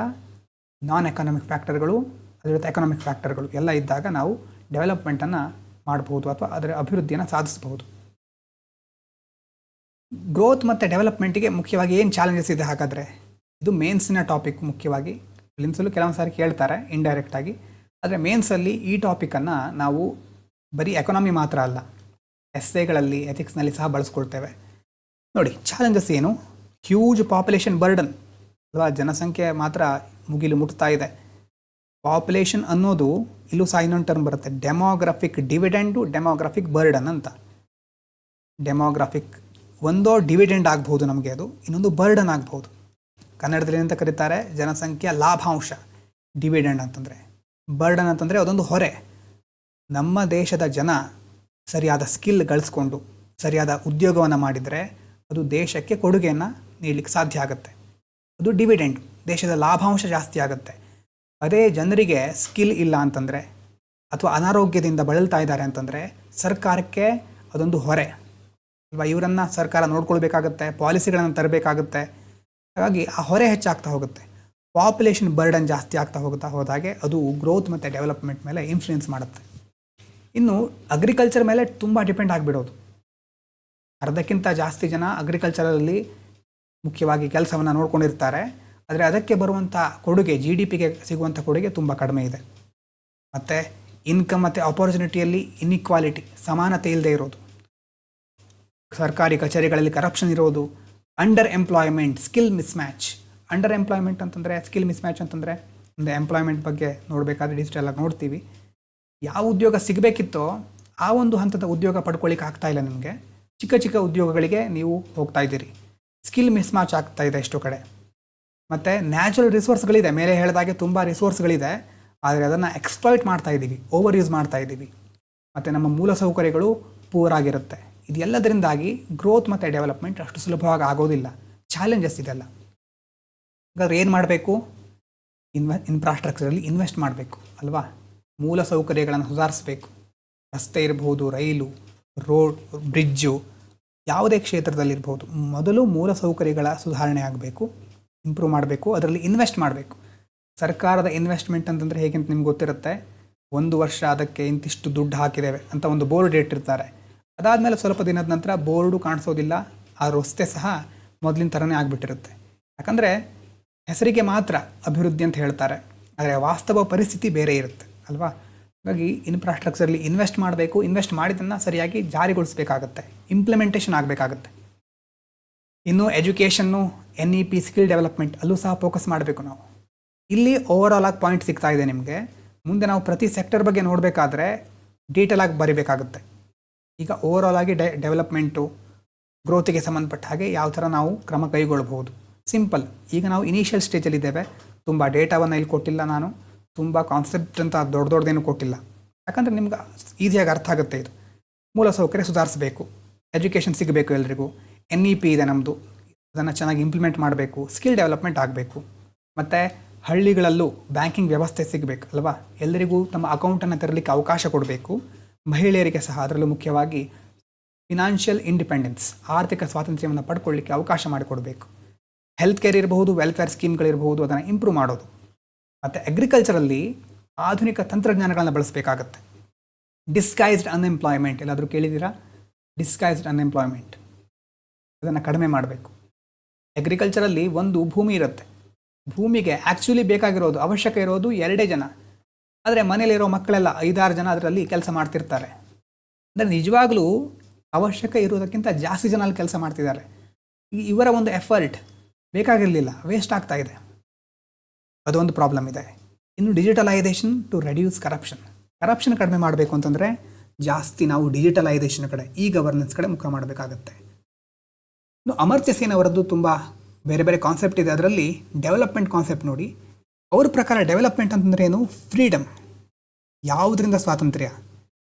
ನಾನ್ ಎಕನಾಮಿಕ್ ಫ್ಯಾಕ್ಟರ್ಗಳು ಅದ್ರ ಜೊತೆ ಎಕನಾಮಿಕ್ ಫ್ಯಾಕ್ಟರ್ಗಳು ಎಲ್ಲ ಇದ್ದಾಗ ನಾವು ಡೆವಲಪ್ಮೆಂಟನ್ನು ಮಾಡ್ಬೋದು ಅಥವಾ ಅದರ ಅಭಿವೃದ್ಧಿಯನ್ನು ಸಾಧಿಸಬಹುದು. ಗ್ರೋತ್ ಮತ್ತು ಡೆವಲಪ್ಮೆಂಟಿಗೆ ಮುಖ್ಯವಾಗಿ ಏನು ಚಾಲೆಂಜಸ್ ಇದೆ ಹಾಗಾದರೆ? ಇದು ಮೇನ್ಸಿನ ಟಾಪಿಕ್. ಮುಖ್ಯವಾಗಿ ಪ್ರಿಲಿಮ್ಸಲ್ಲೂ ಕೆಲವೊಂದು ಸಾರಿ ಕೇಳ್ತಾರೆ ಇಂಡೈರೆಕ್ಟಾಗಿ, ಆದರೆ ಮೇನ್ಸಲ್ಲಿ ಈ ಟಾಪಿಕನ್ನು ನಾವು ಬರೀ ಎಕಾನಮಿ ಮಾತ್ರ ಅಲ್ಲ, ಎಸ್ಸೆಗಳಲ್ಲಿ, ಎಥಿಕ್ಸ್ನಲ್ಲಿ ಸಹ ಬಳಸ್ಕೊಳ್ತೇವೆ. ನೋಡಿ, ಚಾಲೆಂಜಸ್ ಏನು? ಹ್ಯೂಜ್ ಪಾಪ್ಯುಲೇಷನ್ ಬರ್ಡನ್ ಅಲ್ವಾ, ಜನಸಂಖ್ಯೆ ಮಾತ್ರ ಮುಗಿಲು ಮುಟ್ತಾ ಇದೆ. ಪಾಪ್ಯುಲೇಷನ್ ಅನ್ನೋದು ಇಲ್ಲೂ ಸಹ ಇನ್ನೊಂದು ಟರ್ಮ್ ಬರುತ್ತೆ, ಡೆಮೋಗ್ರಫಿಕ್ ಡಿವಿಡೆಂಡು, ಡೆಮೋಗ್ರಫಿಕ್ ಬರ್ಡನ್ ಅಂತ. ಡೆಮೋಗ್ರಫಿಕ್ ಒಂದೋ ಡಿವಿಡೆಂಡ್ ಆಗ್ಬೋದು ನಮಗೆ, ಅದು ಇನ್ನೊಂದು ಬರ್ಡನ್ ಆಗ್ಬೋದು. ಕನ್ನಡದಲ್ಲಿ ಏನಂತ ಕರೀತಾರೆ? ಜನಸಂಖ್ಯೆಯ ಲಾಭಾಂಶ. ಡಿವಿಡೆಂಡ್ ಅಂತಂದರೆ, ಬರ್ಡನ್ ಅಂತಂದರೆ ಅದೊಂದು ಹೊರೆ. ನಮ್ಮ ದೇಶದ ಜನ ಸರಿಯಾದ ಸ್ಕಿಲ್ ಗಳಿಸ್ಕೊಂಡು ಸರಿಯಾದ ಉದ್ಯೋಗವನ್ನು ಮಾಡಿದರೆ ಅದು ದೇಶಕ್ಕೆ ಕೊಡುಗೆಯನ್ನು ನೀಡಲಿಕ್ಕೆ ಸಾಧ್ಯ ಆಗುತ್ತೆ, ಅದು ಡಿವಿಡೆಂಡ್, ದೇಶದ ಲಾಭಾಂಶ ಜಾಸ್ತಿ ಆಗುತ್ತೆ. ಅದೇ ಜನರಿಗೆ ಸ್ಕಿಲ್ ಇಲ್ಲ ಅಂತಂದರೆ ಅಥವಾ ಅನಾರೋಗ್ಯದಿಂದ ಬಳಲ್ತಾ ಇದ್ದಾರೆ ಅಂತಂದರೆ ಸರ್ಕಾರಕ್ಕೆ ಅದೊಂದು ಹೊರೆ ಅಲ್ವಾ. ಇವರನ್ನು ಸರ್ಕಾರ ನೋಡ್ಕೊಳ್ಬೇಕಾಗತ್ತೆ, ಪಾಲಿಸಿಗಳನ್ನು ತರಬೇಕಾಗುತ್ತೆ. ಹಾಗಾಗಿ ಆ ಹೊರೆ ಹೆಚ್ಚಾಗ್ತಾ ಹೋಗುತ್ತೆ. ಪಾಪ್ಯುಲೇಷನ್ ಬರ್ಡನ್ ಜಾಸ್ತಿ ಆಗ್ತಾ ಹೋದಾಗೆ ಅದು ಗ್ರೋತ್ ಮತ್ತು ಡೆವಲಪ್ಮೆಂಟ್ ಮೇಲೆ ಇನ್ಫ್ಲುಯೆನ್ಸ್ ಮಾಡುತ್ತೆ. ಇನ್ನು ಅಗ್ರಿಕಲ್ಚರ್ ಮೇಲೆ ತುಂಬ ಡಿಪೆಂಡ್ ಆಗಿಬಿಡೋದು. ಅರ್ಧಕ್ಕಿಂತ ಜಾಸ್ತಿ ಜನ ಅಗ್ರಿಕಲ್ಚರಲ್ಲಿ ಮುಖ್ಯವಾಗಿ ಕೆಲಸವನ್ನು ನೋಡ್ಕೊಂಡಿರ್ತಾರೆ, ಆದರೆ ಅದಕ್ಕೆ ಬರುವಂಥ ಕೊಡುಗೆ, ಜಿ ಡಿ ಪಿಗೆ ಸಿಗುವಂಥ ಕೊಡುಗೆ ತುಂಬ ಕಡಿಮೆ ಇದೆ. ಮತ್ತು ಇನ್ಕಮ್ ಮತ್ತು ಆಪರ್ಚುನಿಟಿಯಲ್ಲಿ ಇನ್ಇಕ್ವಾಲಿಟಿ, ಸಮಾನತೆ ಇಲ್ಲದೆ ಇರೋದು, ಸರ್ಕಾರಿ ಕಚೇರಿಗಳಲ್ಲಿ ಕರಪ್ಷನ್ ಇರೋದು, under employment, skill mismatch. Under employment ಅಂತಂದರೆ, ಸ್ಕಿಲ್ ಮಿಸ್ಮ್ಯಾಚ್ ಅಂತಂದರೆ, ಒಂದು ಎಂಪ್ಲಾಯ್ಮೆಂಟ್ ಬಗ್ಗೆ ನೋಡಬೇಕಾದ್ರೆ ಡಿಜಿಟಲಾಗಿ ನೋಡ್ತೀವಿ. ಯಾವ ಉದ್ಯೋಗ ಸಿಗಬೇಕಿತ್ತೋ ಆ ಒಂದು ಹಂತದ ಉದ್ಯೋಗ ಪಡ್ಕೊಳ್ಳಿಕ್ಕೆ ಆಗ್ತಾ ಇಲ್ಲ ನಿಮಗೆ. ಚಿಕ್ಕ ಚಿಕ್ಕ ಉದ್ಯೋಗಗಳಿಗೆ ನೀವು ಹೋಗ್ತಾ ಇದ್ದೀರಿ. ಸ್ಕಿಲ್ ಮಿಸ್ಮ್ಯಾಚ್ ಆಗ್ತಾ ಇದೆ ಎಷ್ಟೋ ಕಡೆ. ಮತ್ತು ನ್ಯಾಚುರಲ್ ರಿಸೋರ್ಸ್ಗಳಿದೆ, ಮೇಲೆ ಹೇಳಿದಾಗೆ ತುಂಬ ರಿಸೋರ್ಸ್ಗಳಿದೆ, ಆದರೆ ಅದನ್ನು ಎಕ್ಸ್ಪ್ಲಾಯ್ಟ್ ಮಾಡ್ತಾ ಇದ್ದೀವಿ, ಓವರ್ ಯೂಸ್ ಮಾಡ್ತಾ ಇದ್ದೀವಿ. ಮತ್ತು ನಮ್ಮ ಮೂಲಸೌಕರ್ಯಗಳು ಪೂರ್ ಆಗಿರುತ್ತೆ. ಇದೆಲ್ಲದರಿಂದಾಗಿ ಗ್ರೋತ್ ಮತ್ತು ಡೆವಲಪ್ಮೆಂಟ್ ಅಷ್ಟು ಸುಲಭವಾಗಿ ಆಗೋದಿಲ್ಲ. ಚಾಲೆಂಜಸ್ ಇದೆಲ್ಲ. ಹಾಗಾದ್ರೆ ಏನು ಮಾಡಬೇಕು? ಇನ್ಫ್ರಾಸ್ಟ್ರಕ್ಚರಲ್ಲಿ ಇನ್ವೆಸ್ಟ್ ಮಾಡಬೇಕು ಅಲ್ವಾ. ಮೂಲ ಸೌಕರ್ಯಗಳನ್ನು ಸುಧಾರಿಸಬೇಕು. ರಸ್ತೆ ಇರ್ಬೋದು, ರೈಲು, ರೋಡ್, ಬ್ರಿಡ್ಜು, ಯಾವುದೇ ಕ್ಷೇತ್ರದಲ್ಲಿರ್ಬೋದು, ಮೊದಲು ಮೂಲ ಸೌಕರ್ಯಗಳ ಸುಧಾರಣೆ ಆಗಬೇಕು, ಇಂಪ್ರೂವ್ ಮಾಡಬೇಕು, ಅದರಲ್ಲಿ ಇನ್ವೆಸ್ಟ್ ಮಾಡಬೇಕು. ಸರ್ಕಾರದ ಇನ್ವೆಸ್ಟ್ಮೆಂಟ್ ಅಂತಂದರೆ ಹೇಗೆ ಅಂತ ನಿಮ್ಗೆ ಗೊತ್ತಿರುತ್ತೆ. 1 ವರ್ಷ ಅದಕ್ಕೆ ಇಂತಿಷ್ಟು ದುಡ್ಡು ಹಾಕಿದ್ದೇವೆ ಅಂತ ಒಂದು ಬೋರ್ಡ್ ಇಟ್ಟಿರ್ತಾರೆ. ಅದಾದಮೇಲೆ ಸ್ವಲ್ಪ ದಿನದ ನಂತರ ಬೋರ್ಡು ಕಾಣಿಸೋದಿಲ್ಲ, ಆ ರಸ್ತೆ ಸಹ ಮೊದಲಿನ ಥರನೇ ಆಗಿಬಿಟ್ಟಿರುತ್ತೆ. ಯಾಕಂದರೆ ಹೆಸರಿಗೆ ಮಾತ್ರ ಅಭಿವೃದ್ಧಿ ಅಂತ ಹೇಳ್ತಾರೆ, ಆದರೆ ವಾಸ್ತವ ಪರಿಸ್ಥಿತಿ ಬೇರೆ ಇರುತ್ತೆ ಅಲ್ವಾ. ಹಾಗಾಗಿ ಇನ್ಫ್ರಾಸ್ಟ್ರಕ್ಚರಲ್ಲಿ ಇನ್ವೆಸ್ಟ್ ಮಾಡಬೇಕು. ಇನ್ವೆಸ್ಟ್ ಮಾಡಿದ್ದನ್ನು ಸರಿಯಾಗಿ ಜಾರಿಗೊಳಿಸಬೇಕಾಗತ್ತೆ, ಇಂಪ್ಲಿಮೆಂಟೇಷನ್ ಆಗಬೇಕಾಗತ್ತೆ. ಇನ್ನು ಎಜುಕೇಷನ್ನು, NEP, ಸ್ಕಿಲ್ ಡೆವಲಪ್ಮೆಂಟ್, ಅಲ್ಲೂ ಸಹ ಫೋಕಸ್ ಮಾಡಬೇಕು ನಾವು. ಇಲ್ಲಿ ಓವರಾಲ್ ಆಗಿ ಪಾಯಿಂಟ್ ಸಿಗ್ತಾ ಇದೆ ನಿಮಗೆ. ಮುಂದೆ ನಾವು ಪ್ರತಿ ಸೆಕ್ಟರ್ ಬಗ್ಗೆ ನೋಡಬೇಕಾದ್ರೆ ಡೀಟೇಲ್ ಆಗಿ ಬರಿಬೇಕಾಗುತ್ತೆ. ಈಗ ಓವರಾಲ್ ಆಗಿ ಡೆವಲಪ್ಮೆಂಟು, ಗ್ರೋತಿಗೆ ಸಂಬಂಧಪಟ್ಟ ಹಾಗೆ ಯಾವ ಥರ ನಾವು ಕ್ರಮ ಕೈಗೊಳ್ಬಹುದು. ಸಿಂಪಲ್, ಈಗ ನಾವು ಇನಿಷಿಯಲ್ ಸ್ಟೇಜಲ್ಲಿದ್ದೇವೆ. ತುಂಬ ಡೇಟಾವನ್ನು ಇಲ್ಲಿ ಕೊಟ್ಟಿಲ್ಲ ನಾನು, ತುಂಬ ಕಾನ್ಸೆಪ್ಟ್ ಅಂತ ದೊಡ್ಡದೇನು ಕೊಟ್ಟಿಲ್ಲ. ಯಾಕಂದರೆ ನಿಮ್ಗೆ ಈಸಿಯಾಗಿ ಅರ್ಥ ಆಗುತ್ತೆ. ಇದು ಮೂಲಸೌಕರ್ಯ ಸುಧಾರಿಸಬೇಕು, ಎಜುಕೇಷನ್ ಸಿಗಬೇಕು ಎಲ್ರಿಗೂ, NEP ಇದೆ ನಮ್ಮದು, ಅದನ್ನು ಚೆನ್ನಾಗಿ ಇಂಪ್ಲಿಮೆಂಟ್ ಮಾಡಬೇಕು, ಸ್ಕಿಲ್ ಡೆವಲಪ್ಮೆಂಟ್ ಆಗಬೇಕು. ಮತ್ತು ಹಳ್ಳಿಗಳಲ್ಲೂ ಬ್ಯಾಂಕಿಂಗ್ ವ್ಯವಸ್ಥೆ ಸಿಗಬೇಕು ಅಲ್ವಾ. ಎಲ್ಲರಿಗೂ ತಮ್ಮ ಅಕೌಂಟನ್ನು ತೆರಲಿಕ್ಕೆ ಅವಕಾಶ ಕೊಡಬೇಕು. ಮಹಿಳೆಯರಿಗೆ ಸಹ, ಅದರಲ್ಲೂ ಮುಖ್ಯವಾಗಿ ಫಿನಾನ್ಷಿಯಲ್ ಇಂಡಿಪೆಂಡೆನ್ಸ್, ಆರ್ಥಿಕ ಸ್ವಾತಂತ್ರ್ಯವನ್ನು ಪಡ್ಕೊಳ್ಳಿಕ್ಕೆ ಅವಕಾಶ ಮಾಡಿಕೊಡಬೇಕು. ಹೆಲ್ತ್ ಕೇರ್ ಇರಬಹುದು, ವೆಲ್ಫೇರ್ ಸ್ಕೀಮ್ಗಳಿರಬಹುದು, ಅದನ್ನು ಇಂಪ್ರೂವ್ ಮಾಡೋದು. ಮತ್ತು ಅಗ್ರಿಕಲ್ಚರಲ್ಲಿ ಆಧುನಿಕ ತಂತ್ರಜ್ಞಾನಗಳನ್ನು ಬಳಸಬೇಕಾಗತ್ತೆ. ಡಿಸ್ಗೈಸ್ಡ್ ಅನ್ಎಂಪ್ಲಾಯ್ಮೆಂಟ್ ಎಲ್ಲಾದರೂ ಕೇಳಿದ್ದೀರಾ? ಡಿಸ್ಗೈಸ್ಡ್ ಅನ್ಎಂಪ್ಲಾಯ್ಮೆಂಟ್, ಅದನ್ನು ಕಡಿಮೆ ಮಾಡಬೇಕು. ಅಗ್ರಿಕಲ್ಚರಲ್ಲಿ ಒಂದು ಭೂಮಿ ಇರುತ್ತೆ, ಭೂಮಿಗೆ ಆ್ಯಕ್ಚುಲಿ ಬೇಕಾಗಿರೋದು, ಅವಶ್ಯಕ ಇರೋದು 2 ಜನ, ಆದರೆ ಮನೇಲಿರೋ ಮಕ್ಕಳೆಲ್ಲ 5-6 ಜನ ಅದರಲ್ಲಿ ಕೆಲಸ ಮಾಡ್ತಿರ್ತಾರೆ. ಅಂದರೆ ನಿಜವಾಗ್ಲೂ ಅವಶ್ಯಕ ಇರುವುದಕ್ಕಿಂತ ಜಾಸ್ತಿ ಜನ ಅಲ್ಲಿ ಕೆಲಸ ಮಾಡ್ತಿದ್ದಾರೆ. ಇವರ ಒಂದು ಎಫರ್ಟ್ ಬೇಕಾಗಿರಲಿಲ್ಲ, ವೇಸ್ಟ್ ಆಗ್ತಾ ಇದೆ. ಅದೊಂದು ಪ್ರಾಬ್ಲಮ್ ಇದೆ. ಇನ್ನು ಡಿಜಿಟಲೈಸೇಷನ್ ಟು ರೆಡ್ಯೂಸ್ ಕರಪ್ಷನ್ ಕಡಿಮೆ ಮಾಡಬೇಕು ಅಂತಂದರೆ ಜಾಸ್ತಿ ನಾವು ಡಿಜಿಟಲೈಸೇಷನ್ ಕಡೆ, ಈ ಗವರ್ನೆನ್ಸ್ ಕಡೆ ಮುಖ ಮಾಡಬೇಕಾಗತ್ತೆ. ಇನ್ನು ಅಮರ್ತ್ಯ ಸೇನ್ ಅವರದ್ದು ತುಂಬ ಬೇರೆ ಬೇರೆ ಕಾನ್ಸೆಪ್ಟ್ ಇದೆ. ಅದರಲ್ಲಿ ಡೆವಲಪ್ಮೆಂಟ್ ಕಾನ್ಸೆಪ್ಟ್ ನೋಡಿ. ಅವ್ರ ಪ್ರಕಾರ ಡೆವಲಪ್ಮೆಂಟ್ ಅಂತಂದರೆ ಏನು? ಫ್ರೀಡಮ್. ಯಾವುದರಿಂದ ಸ್ವಾತಂತ್ರ್ಯ?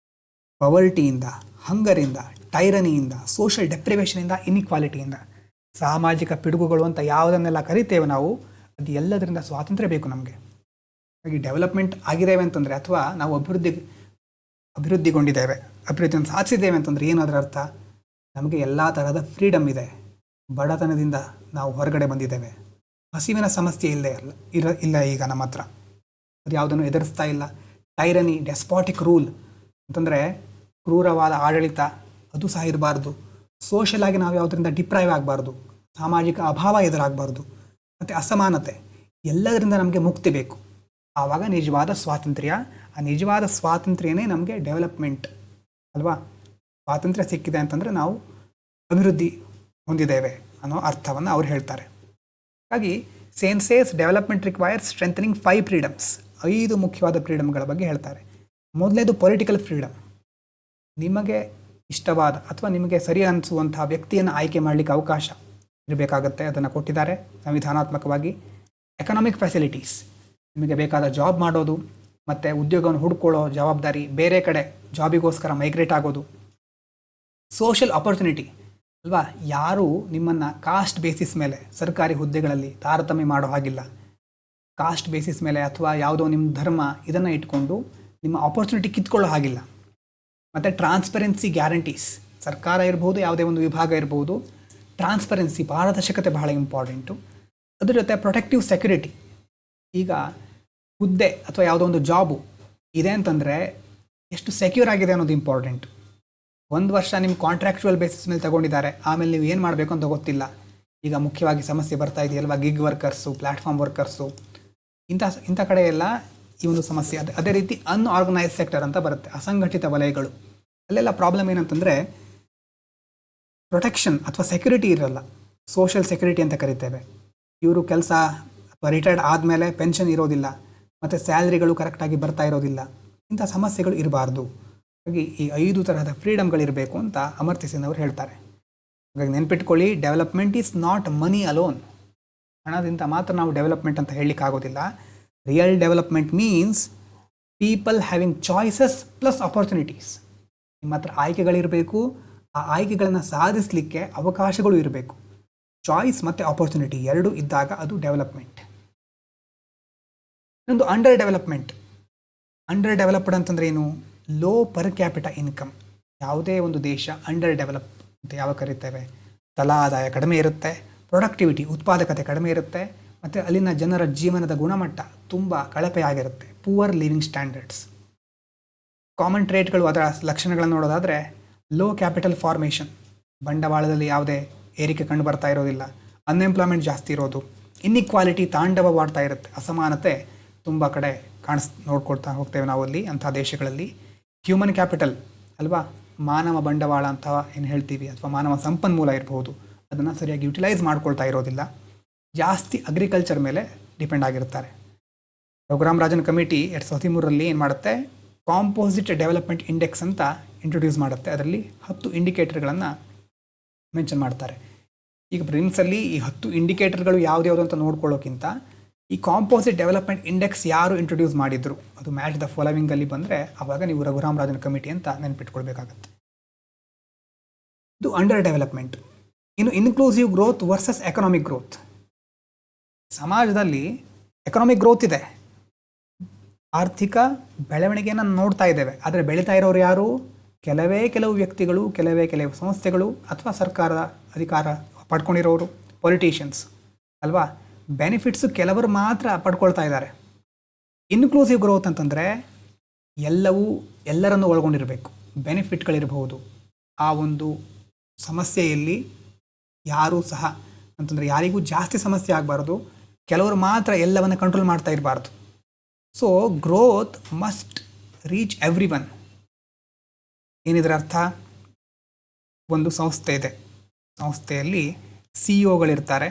ಪವರ್ಟಿಯಿಂದ, ಹಂಗರಿಂದ, ಟೈರನಿಯಿಂದ, ಸೋಷಿಯಲ್ ಡೆಪ್ರಿವೇಷನಿಂದ, ಇನ್ಇಕ್ವಾಲಿಟಿಯಿಂದ, ಸಾಮಾಜಿಕ ಪಿಡುಗುಗಳು ಅಂತ ಯಾವುದನ್ನೆಲ್ಲ ಕರಿತೇವೆ ನಾವು, ಅದು ಎಲ್ಲದರಿಂದ ಸ್ವಾತಂತ್ರ್ಯ ಬೇಕು ನಮಗೆ. ಹಾಗೆ ಡೆವಲಪ್ಮೆಂಟ್ ಆಗಿದ್ದೇವೆ ಅಂತಂದರೆ, ಅಥವಾ ನಾವು ಅಭಿವೃದ್ಧಿಗೊಂಡಿದ್ದೇವೆ, ಅಭಿವೃದ್ಧಿಯನ್ನು ಸಾಧಿಸಿದ್ದೇವೆ ಅಂತಂದರೆ ಏನು ಅದರ ಅರ್ಥ? ನಮಗೆ ಎಲ್ಲ ಥರದ ಫ್ರೀಡಮ್ ಇದೆ. ಬಡತನದಿಂದ ನಾವು ಹೊರಗಡೆ ಬಂದಿದ್ದೇವೆ. ಹಸಿವಿನ ಸಮಸ್ಯೆ ಇಲ್ಲ ಈಗ ನಮ್ಮ ಹತ್ರ. ಅದು ಯಾವುದನ್ನು ಎದುರಿಸ್ತಾ ಇಲ್ಲ. ಟೈರನಿ, ಡೆಸ್ಪಾಟಿಕ್ ರೂಲ್ ಅಂತಂದರೆ ಕ್ರೂರವಾದ ಆಡಳಿತ, ಅದು ಸಹ ಇರಬಾರ್ದು. ಸೋಷಿಯಲ್ ಆಗಿ ನಾವು ಯಾವುದರಿಂದ ಡಿಪ್ರೈವ್ ಆಗಬಾರ್ದು. ಸಾಮಾಜಿಕ ಅಭಾವ ಎದುರಾಗಬಾರ್ದು. ಮತ್ತು ಅಸಮಾನತೆ, ಎಲ್ಲದರಿಂದ ನಮಗೆ ಮುಕ್ತಿ ಬೇಕು. ಆವಾಗ ನಿಜವಾದ ಸ್ವಾತಂತ್ರ್ಯ. ಆ ನಿಜವಾದ ಸ್ವಾತಂತ್ರ್ಯನೇ ನಮಗೆ ಡೆವಲಪ್ಮೆಂಟ್ ಅಲ್ವಾ? ಸ್ವಾತಂತ್ರ್ಯ ಸಿಕ್ಕಿದೆ ಅಂತಂದರೆ ನಾವು ಅಭಿವೃದ್ಧಿ ಹೊಂದಿದ್ದೇವೆ ಅನ್ನೋ ಅರ್ಥವನ್ನು ಅವ್ರು ಹೇಳ್ತಾರೆ. ಹಾಗಾಗಿ Sen says development requires strengthening 5 freedoms. 5 ಮುಖ್ಯವಾದ ಫ್ರೀಡಮ್ಗಳ ಬಗ್ಗೆ ಹೇಳ್ತಾರೆ. ಮೊದಲನೇದು ಪೊಲಿಟಿಕಲ್ ಫ್ರೀಡಮ್. ನಿಮಗೆ ಇಷ್ಟವಾದ ಅಥವಾ ನಿಮಗೆ ಸರಿ ಅನಿಸುವಂತಹ ವ್ಯಕ್ತಿಯನ್ನು ಆಯ್ಕೆ ಮಾಡಲಿಕ್ಕೆ ಅವಕಾಶ ಇರಬೇಕಾಗತ್ತೆ. ಅದನ್ನು ಕೊಟ್ಟಿದ್ದಾರೆ ಸಂವಿಧಾನಾತ್ಮಕವಾಗಿ. ಎಕನಾಮಿಕ್ ಫೆಸಿಲಿಟೀಸ್, ನಿಮಗೆ ಬೇಕಾದ ಜಾಬ್ ಮಾಡೋದು ಮತ್ತು ಉದ್ಯೋಗವನ್ನು ಹುಡ್ಕೊಳ್ಳೋ ಜವಾಬ್ದಾರಿ, ಬೇರೆ ಕಡೆ ಜಾಬಿಗೋಸ್ಕರ ಮೈಗ್ರೇಟ್ ಆಗೋದು. ಸೋಷಿಯಲ್ ಆಪರ್ಚುನಿಟಿ ಅಲ್ವಾ? ಯಾರೂ ನಿಮ್ಮನ್ನು ಕಾಸ್ಟ್ ಬೇಸಿಸ್ ಮೇಲೆ ಸರ್ಕಾರಿ ಹುದ್ದೆಗಳಲ್ಲಿ ತಾರತಮ್ಯ ಮಾಡೋ ಹಾಗಿಲ್ಲ. ಕಾಸ್ಟ್ ಬೇಸಿಸ್ ಮೇಲೆ ಅಥವಾ ಯಾವುದೋ ನಿಮ್ಮ ಧರ್ಮ ಇದನ್ನು ಇಟ್ಕೊಂಡು ನಿಮ್ಮ ಆಪರ್ಚುನಿಟಿ ಕಿತ್ಕೊಳ್ಳೋ ಹಾಗಿಲ್ಲ. ಮತ್ತು ಟ್ರಾನ್ಸ್ಪರೆನ್ಸಿ ಗ್ಯಾರಂಟೀಸ್, ಸರ್ಕಾರ ಇರ್ಬೋದು, ಯಾವುದೇ ಒಂದು ವಿಭಾಗ ಇರ್ಬೋದು, ಟ್ರಾನ್ಸ್ಪರೆನ್ಸಿ, ಪಾರದರ್ಶಕತೆ ಬಹಳ ಇಂಪಾರ್ಟೆಂಟು. ಅದ್ರ ಜೊತೆ ಪ್ರೊಟೆಕ್ಟಿವ್ ಸೆಕ್ಯುರಿಟಿ. ಈಗ ಹುದ್ದೆ ಅಥವಾ ಯಾವುದೋ ಒಂದು ಜಾಬು ಇದೆ ಅಂತಂದರೆ ಎಷ್ಟು ಸೆಕ್ಯೂರ್ ಆಗಿದೆ ಅನ್ನೋದು ಇಂಪಾರ್ಟೆಂಟ್. 1 ವರ್ಷ ನಿಮ್ಮ ಕಾಂಟ್ರಾಕ್ಚುವಲ್ ಬೇಸಿಸ್ ಮೇಲೆ ತಗೊಂಡಿದ್ದಾರೆ, ಆಮೇಲೆ ನೀವು ಏನು ಮಾಡಬೇಕು ಅಂತ ಗೊತ್ತಿಲ್ಲ. ಈಗ ಮುಖ್ಯವಾಗಿ ಸಮಸ್ಯೆ ಬರ್ತಾ ಇದೆಯಲ್ವಾ, ಗಿಗ್ ವರ್ಕರ್ಸು, ಪ್ಲ್ಯಾಟ್ಫಾರ್ಮ್ ವರ್ಕರ್ಸು, ಇಂಥ ಕಡೆ ಎಲ್ಲ ಈ ಒಂದು ಸಮಸ್ಯೆ. ಅದೇ ರೀತಿ ಅನ್ಆರ್ಗನೈಸ್ ಸೆಕ್ಟರ್ ಅಂತ ಬರುತ್ತೆ, ಅಸಂಘಟಿತ ವಲಯಗಳು. ಅಲ್ಲೆಲ್ಲ ಪ್ರಾಬ್ಲಮ್ ಏನಂತಂದರೆ ಪ್ರೊಟೆಕ್ಷನ್ ಅಥವಾ ಸೆಕ್ಯುರಿಟಿ ಇರಲ್ಲ. ಸೋಷಿಯಲ್ ಸೆಕ್ಯುರಿಟಿ ಅಂತ ಕರಿತೇವೆ. ಇವರು ಕೆಲಸ ಅಥವಾ ರಿಟೈರ್ಡ್ ಆದಮೇಲೆ ಪೆನ್ಷನ್ ಇರೋದಿಲ್ಲ, ಮತ್ತು ಸ್ಯಾಲ್ರಿಗಳು ಕರೆಕ್ಟಾಗಿ ಬರ್ತಾ ಇರೋದಿಲ್ಲ. ಇಂಥ ಸಮಸ್ಯೆಗಳು ಇರಬಾರ್ದು. ಹಾಗಾಗಿ ಈ 5 ತರಹದ ಫ್ರೀಡಮ್ಗಳಿರಬೇಕು ಅಂತ ಅಮರ್ತ್ಯ ಸೇನ್ ಅವರು ಹೇಳ್ತಾರೆ. ಹಾಗಾಗಿ ನೆನ್ಪಿಟ್ಕೊಳ್ಳಿ, development is not money alone. ಹಣದಿಂದ ಮಾತ್ರ ನಾವು ಡೆವಲಪ್ಮೆಂಟ್ ಅಂತ ಹೇಳಲಿಕ್ಕಾಗೋದಿಲ್ಲ. Real development means people having choices plus opportunities. ನಿಮ್ಮ ಹತ್ರ ಆಯ್ಕೆಗಳಿರಬೇಕು, ಆ ಆಯ್ಕೆಗಳನ್ನು ಸಾಧಿಸಲಿಕ್ಕೆ ಅವಕಾಶಗಳು ಇರಬೇಕು. ಚಾಯ್ಸ್ ಮತ್ತು ಆಪರ್ಚುನಿಟಿ ಎರಡೂ ಇದ್ದಾಗ ಅದು ಡೆವಲಪ್ಮೆಂಟ್. ಇನ್ನೊಂದು ಅಂಡರ್ ಡೆವಲಪ್ಡ್ ಅಂತಂದ್ರೆ ಏನು? Low per capita income. ಯಾವುದೇ ಒಂದು ದೇಶ ಅಂಡರ್ ಡೆವಲಪ್ ಅಂತ ಯಾವಾಗ ಕರಿತೇವೆ? ತಲಾ ಆದಾಯ ಕಡಿಮೆ ಇರುತ್ತೆ, ಪ್ರೊಡಕ್ಟಿವಿಟಿ, ಉತ್ಪಾದಕತೆ ಕಡಿಮೆ ಇರುತ್ತೆ, ಮತ್ತು ಅಲ್ಲಿನ ಜನರ ಜೀವನದ ಗುಣಮಟ್ಟ ತುಂಬ ಕಳಪೆಯಾಗಿರುತ್ತೆ. Poor living standards. ಕಾಮನ್ ಟ್ರೇಟ್ಗಳು, ಅದರ ಲಕ್ಷಣಗಳನ್ನು ನೋಡೋದಾದರೆ ಲೋ ಕ್ಯಾಪಿಟಲ್ ಫಾರ್ಮೇಷನ್, ಬಂಡವಾಳದಲ್ಲಿ ಯಾವುದೇ ಏರಿಕೆ ಕಂಡು ಬರ್ತಾ ಇರೋದಿಲ್ಲ, ಅನ್ಎಂಪ್ಲಾಯ್ಮೆಂಟ್ ಜಾಸ್ತಿ ಇರೋದು, ಇನ್ಇಕ್ವಾಲಿಟಿ ತಾಂಡವವಾಡ್ತಾ ಇರುತ್ತೆ, ಅಸಮಾನತೆ ತುಂಬ ಕಡೆ ನೋಡ್ಕೊಳ್ತಾ ಹೋಗ್ತೇವೆ ನಾವು ಅಲ್ಲಿ ಅಂಥ ದೇಶಗಳಲ್ಲಿ. ಹ್ಯೂಮನ್ ಕ್ಯಾಪಿಟಲ್ ಅಲ್ವಾ, ಮಾನವ ಬಂಡವಾಳ ಅಂತ ಏನು ಹೇಳ್ತೀವಿ, ಅಥವಾ ಮಾನವ ಸಂಪನ್ಮೂಲ ಇರಬಹುದು, ಅದನ್ನು ಸರಿಯಾಗಿ ಯುಟಿಲೈಸ್ ಮಾಡ್ಕೊಳ್ತಾ ಇರೋದಿಲ್ಲ. ಜಾಸ್ತಿ ಅಗ್ರಿಕಲ್ಚರ್ ಮೇಲೆ ಡಿಪೆಂಡ್ ಆಗಿರ್ತಾರೆ. ರಘುರಾಮ್ ರಾಜನ್ ಕಮಿಟಿ 2013 ಏನು ಮಾಡುತ್ತೆ? ಕಾಂಪೋಸಿಟ್ ಡೆವಲಪ್ಮೆಂಟ್ ಇಂಡೆಕ್ಸ್ ಅಂತ ಇಂಟ್ರೊಡ್ಯೂಸ್ ಮಾಡುತ್ತೆ. ಅದರಲ್ಲಿ 10 ಇಂಡಿಕೇಟರ್ಗಳನ್ನು ಮೆನ್ಷನ್ ಮಾಡ್ತಾರೆ. ಈಗ ಪ್ರಿನ್ಸಲ್ಲಿ ಈ 10 ಇಂಡಿಕೇಟರ್ಗಳು ಯಾವ್ದು ಅಂತ ನೋಡ್ಕೊಳ್ಳೋಕ್ಕಿಂತ ಈ ಕಾಂಪೋಸಿಟ್ ಡೆವಲಪ್ಮೆಂಟ್ ಇಂಡೆಕ್ಸ್ ಯಾರು ಇಂಟ್ರೊಡ್ಯೂಸ್ ಮಾಡಿದ್ರು, ಅದು ಮ್ಯಾಚ್ ದ ಫಾಲೋವಿಂಗಲ್ಲಿ ಬಂದರೆ ಆವಾಗ ನೀವು ರಘುರಾಮ್ ರಾಜನ್ ಕಮಿಟಿ ಅಂತ ನೆನ್ಪಿಟ್ಕೊಳ್ಬೇಕಾಗತ್ತೆ. ಇದು ಅಂಡರ್ ಡೆವಲಪ್ಮೆಂಟ್. ಇನ್ನು inclusive growth versus economic growth. ಸಮಾಜದಲ್ಲಿ ಎಕನಾಮಿಕ್ ಗ್ರೋತ್ ಇದೆ, ಆರ್ಥಿಕ ಬೆಳವಣಿಗೆಯನ್ನು ನೋಡ್ತಾ ಇದ್ದೇವೆ. ಆದರೆ ಬೆಳೀತಾ ಇರೋರು ಯಾರು? ಕೆಲವು ವ್ಯಕ್ತಿಗಳು, ಕೆಲವು ಸಂಸ್ಥೆಗಳು, ಅಥವಾ ಸರ್ಕಾರದ ಅಧಿಕಾರ ಪಡ್ಕೊಂಡಿರೋರು, ಪೊಲಿಟಿಷಿಯನ್ಸ್ ಅಲ್ವಾ. ಬೆನಿಫಿಟ್ಸು ಕೆಲವರು ಮಾತ್ರ ಪಡ್ಕೊಳ್ತಾ ಇದ್ದಾರೆ. ಇನ್ಕ್ಲೂಸಿವ್ ಗ್ರೋತ್ ಅಂತಂದರೆ ಎಲ್ಲರನ್ನು ಒಳಗೊಂಡಿರಬೇಕು. ಬೆನಿಫಿಟ್ಗಳಿರಬಹುದು. ಆ ಒಂದು ಸಮಸ್ಯೆಯಲ್ಲಿ ಯಾರೂ ಸಹ ಅಂತಂದರೆ ಯಾರಿಗೂ ಜಾಸ್ತಿ ಸಮಸ್ಯೆ ಆಗಬಾರ್ದು, ಕೆಲವರು ಮಾತ್ರ ಎಲ್ಲವನ್ನು ಕಂಟ್ರೋಲ್ ಮಾಡ್ತಾ ಇರಬಾರ್ದು. So growth must reach everyone. ಏನಿದ್ರ ಅರ್ಥ? ಒಂದು ಸಂಸ್ಥೆ ಇದೆ, ಸಂಸ್ಥೆಯಲ್ಲಿ ಸಿ ಇ ಒಗಳಿರ್ತಾರೆ,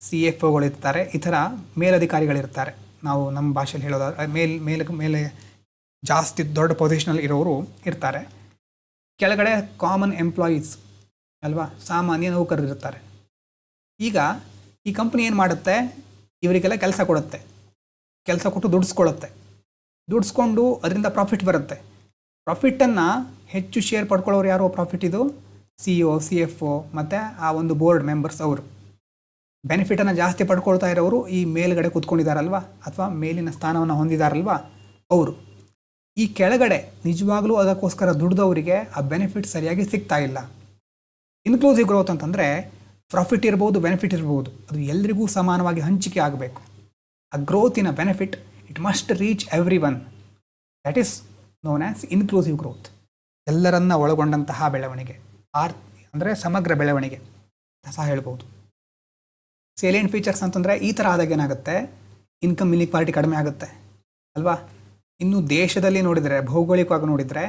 ಸಿ ಎಫ್ ಒಗಳಿರ್ತಾರೆ, ಈ ಥರ ಮೇಲಧಿಕಾರಿಗಳಿರ್ತಾರೆ. ನಾವು ನಮ್ಮ ಭಾಷೆಯಲ್ಲಿ ಹೇಳೋದಾದ್ರೆ ಮೇಲೆ ಜಾಸ್ತಿ ದೊಡ್ಡ ಪೊಸಿಷನಲ್ಲಿ ಇರೋರು ಇರ್ತಾರೆ. ಕೆಳಗಡೆ ಕಾಮನ್ ಎಂಪ್ಲಾಯೀಸ್ ಅಲ್ವಾ, ಸಾಮಾನ್ಯ ನೌಕರರು ಇರ್ತಾರೆ. ಈಗ ಈ ಕಂಪ್ನಿ ಏನು ಮಾಡುತ್ತೆ? ಇವರಿಗೆಲ್ಲ ಕೆಲಸ ಕೊಡುತ್ತೆ, ಕೆಲಸ ಕೊಟ್ಟು ದುಡಿಸ್ಕೊಂಡು ಅದರಿಂದ ಪ್ರಾಫಿಟ್ ಬರುತ್ತೆ. ಪ್ರಾಫಿಟನ್ನು ಹೆಚ್ಚು ಶೇರ್ ಪಡ್ಕೊಳ್ಳೋರು ಯಾರು? ಪ್ರಾಫಿಟ್ ಇದು C E O, C F O ಮತ್ತು ಆ ಒಂದು ಬೋರ್ಡ್ ಮೆಂಬರ್ಸ್. ಅವರು ಬೆನಿಫಿಟನ್ನು ಜಾಸ್ತಿ ಪಡ್ಕೊಳ್ತಾ ಇರೋರು ಈ ಮೇಲ್ಗಡೆ ಕೂತ್ಕೊಂಡಿದ್ದಾರಲ್ವ, ಅಥವಾ ಮೇಲಿನ ಸ್ಥಾನವನ್ನು ಹೊಂದಿದಾರಲ್ವ ಅವರು. ಈ ಕೆಳಗಡೆ ನಿಜವಾಗ್ಲೂ ಅದಕ್ಕೋಸ್ಕರ ದುಡ್ದವರಿಗೆ ಆ ಬೆನಿಫಿಟ್ ಸರಿಯಾಗಿ ಸಿಗ್ತಾ ಇಲ್ಲ. ಇನ್ಕ್ಲೂಸಿವ್ ಗ್ರೋತ್ ಅಂತಂದರೆ ಪ್ರಾಫಿಟ್ ಇರ್ಬೋದು, ಬೆನಿಫಿಟ್ ಇರ್ಬೋದು, ಅದು ಎಲ್ರಿಗೂ ಸಮಾನವಾಗಿ ಹಂಚಿಕೆ ಆಗಬೇಕು. ಆ ಗ್ರೋತಿನ benefit it must reach everyone. That is known as inclusive growth. ಎಲ್ಲರನ್ನ ಒಳಗೊಂಡಂತಹ ಬೆಳವಣಿಗೆ, ಅಂದರೆ ಸಮಗ್ರ ಬೆಳವಣಿಗೆ ಸಹ ಹೇಳ್ಬೋದು. ಸೇಲಿಯಂಟ್ ಫೀಚರ್ಸ್ ಅಂತಂದರೆ ಈ ಥರ ಆದಾಗ ಏನಾಗುತ್ತೆ? ಇನ್ಕಮ್ ಇನ್ಇಕ್ವಾಲಿಟಿ ಕಡಿಮೆ ಆಗುತ್ತೆ ಅಲ್ವಾ. ಇನ್ನು ದೇಶದಲ್ಲಿ ನೋಡಿದರೆ, ಭೌಗೋಳಿಕವಾಗಿ ನೋಡಿದರೆ,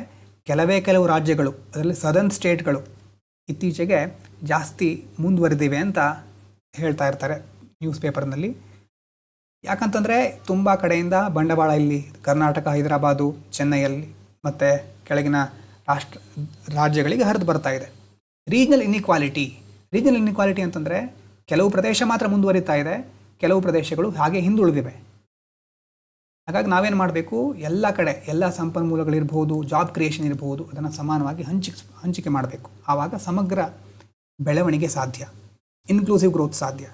ಕೆಲವು ರಾಜ್ಯಗಳು, ಅದರಲ್ಲಿ ಸದರ್ನ್ ಸ್ಟೇಟ್ಗಳು ಇತ್ತೀಚೆಗೆ ಜಾಸ್ತಿ ಮುಂದುವರೆದಿವೆ ಅಂತ ಹೇಳ್ತಾ ಇರ್ತಾರೆ ನ್ಯೂಸ್ ಪೇಪರ್ನಲ್ಲಿ. ಯಾಕಂತಂದರೆ ತುಂಬ ಕಡೆಯಿಂದ ಬಂಡವಾಳ ಇಲ್ಲಿ ಕರ್ನಾಟಕ, ಹೈದರಾಬಾದು, ಚೆನ್ನೈಯಲ್ಲಿ ಮತ್ತು ಕೆಳಗಿನ ರಾಜ್ಯಗಳಿಗೆ ಹರಿದು ಬರ್ತಾ ಇದೆ. ರೀಜ್ನಲ್ ಇನ್ಇಕ್ವಾಲಿಟಿ ಅಂತಂದರೆ ಕೆಲವು ಪ್ರದೇಶ ಮಾತ್ರ ಮುಂದುವರಿತಾ ಇದೆ, ಕೆಲವು ಪ್ರದೇಶಗಳು ಹಾಗೆ ಹಿಂದುಳಿದಿವೆ. ಹಾಗಾಗಿ ನಾವೇನು ಮಾಡಬೇಕು? ಎಲ್ಲ ಕಡೆ ಎಲ್ಲ ಸಂಪನ್ಮೂಲಗಳಿರ್ಬೋದು, ಜಾಬ್ ಕ್ರಿಯೇಷನ್ ಇರ್ಬೋದು, ಅದನ್ನು ಸಮಾನವಾಗಿ ಹಂಚಿಕೆ ಮಾಡಬೇಕು. ಆವಾಗ ಸಮಗ್ರ ಬೆಳವಣಿಗೆ ಸಾಧ್ಯ, ಇನ್ಕ್ಲೂಸಿವ್ ಗ್ರೋತ್ ಸಾಧ್ಯ.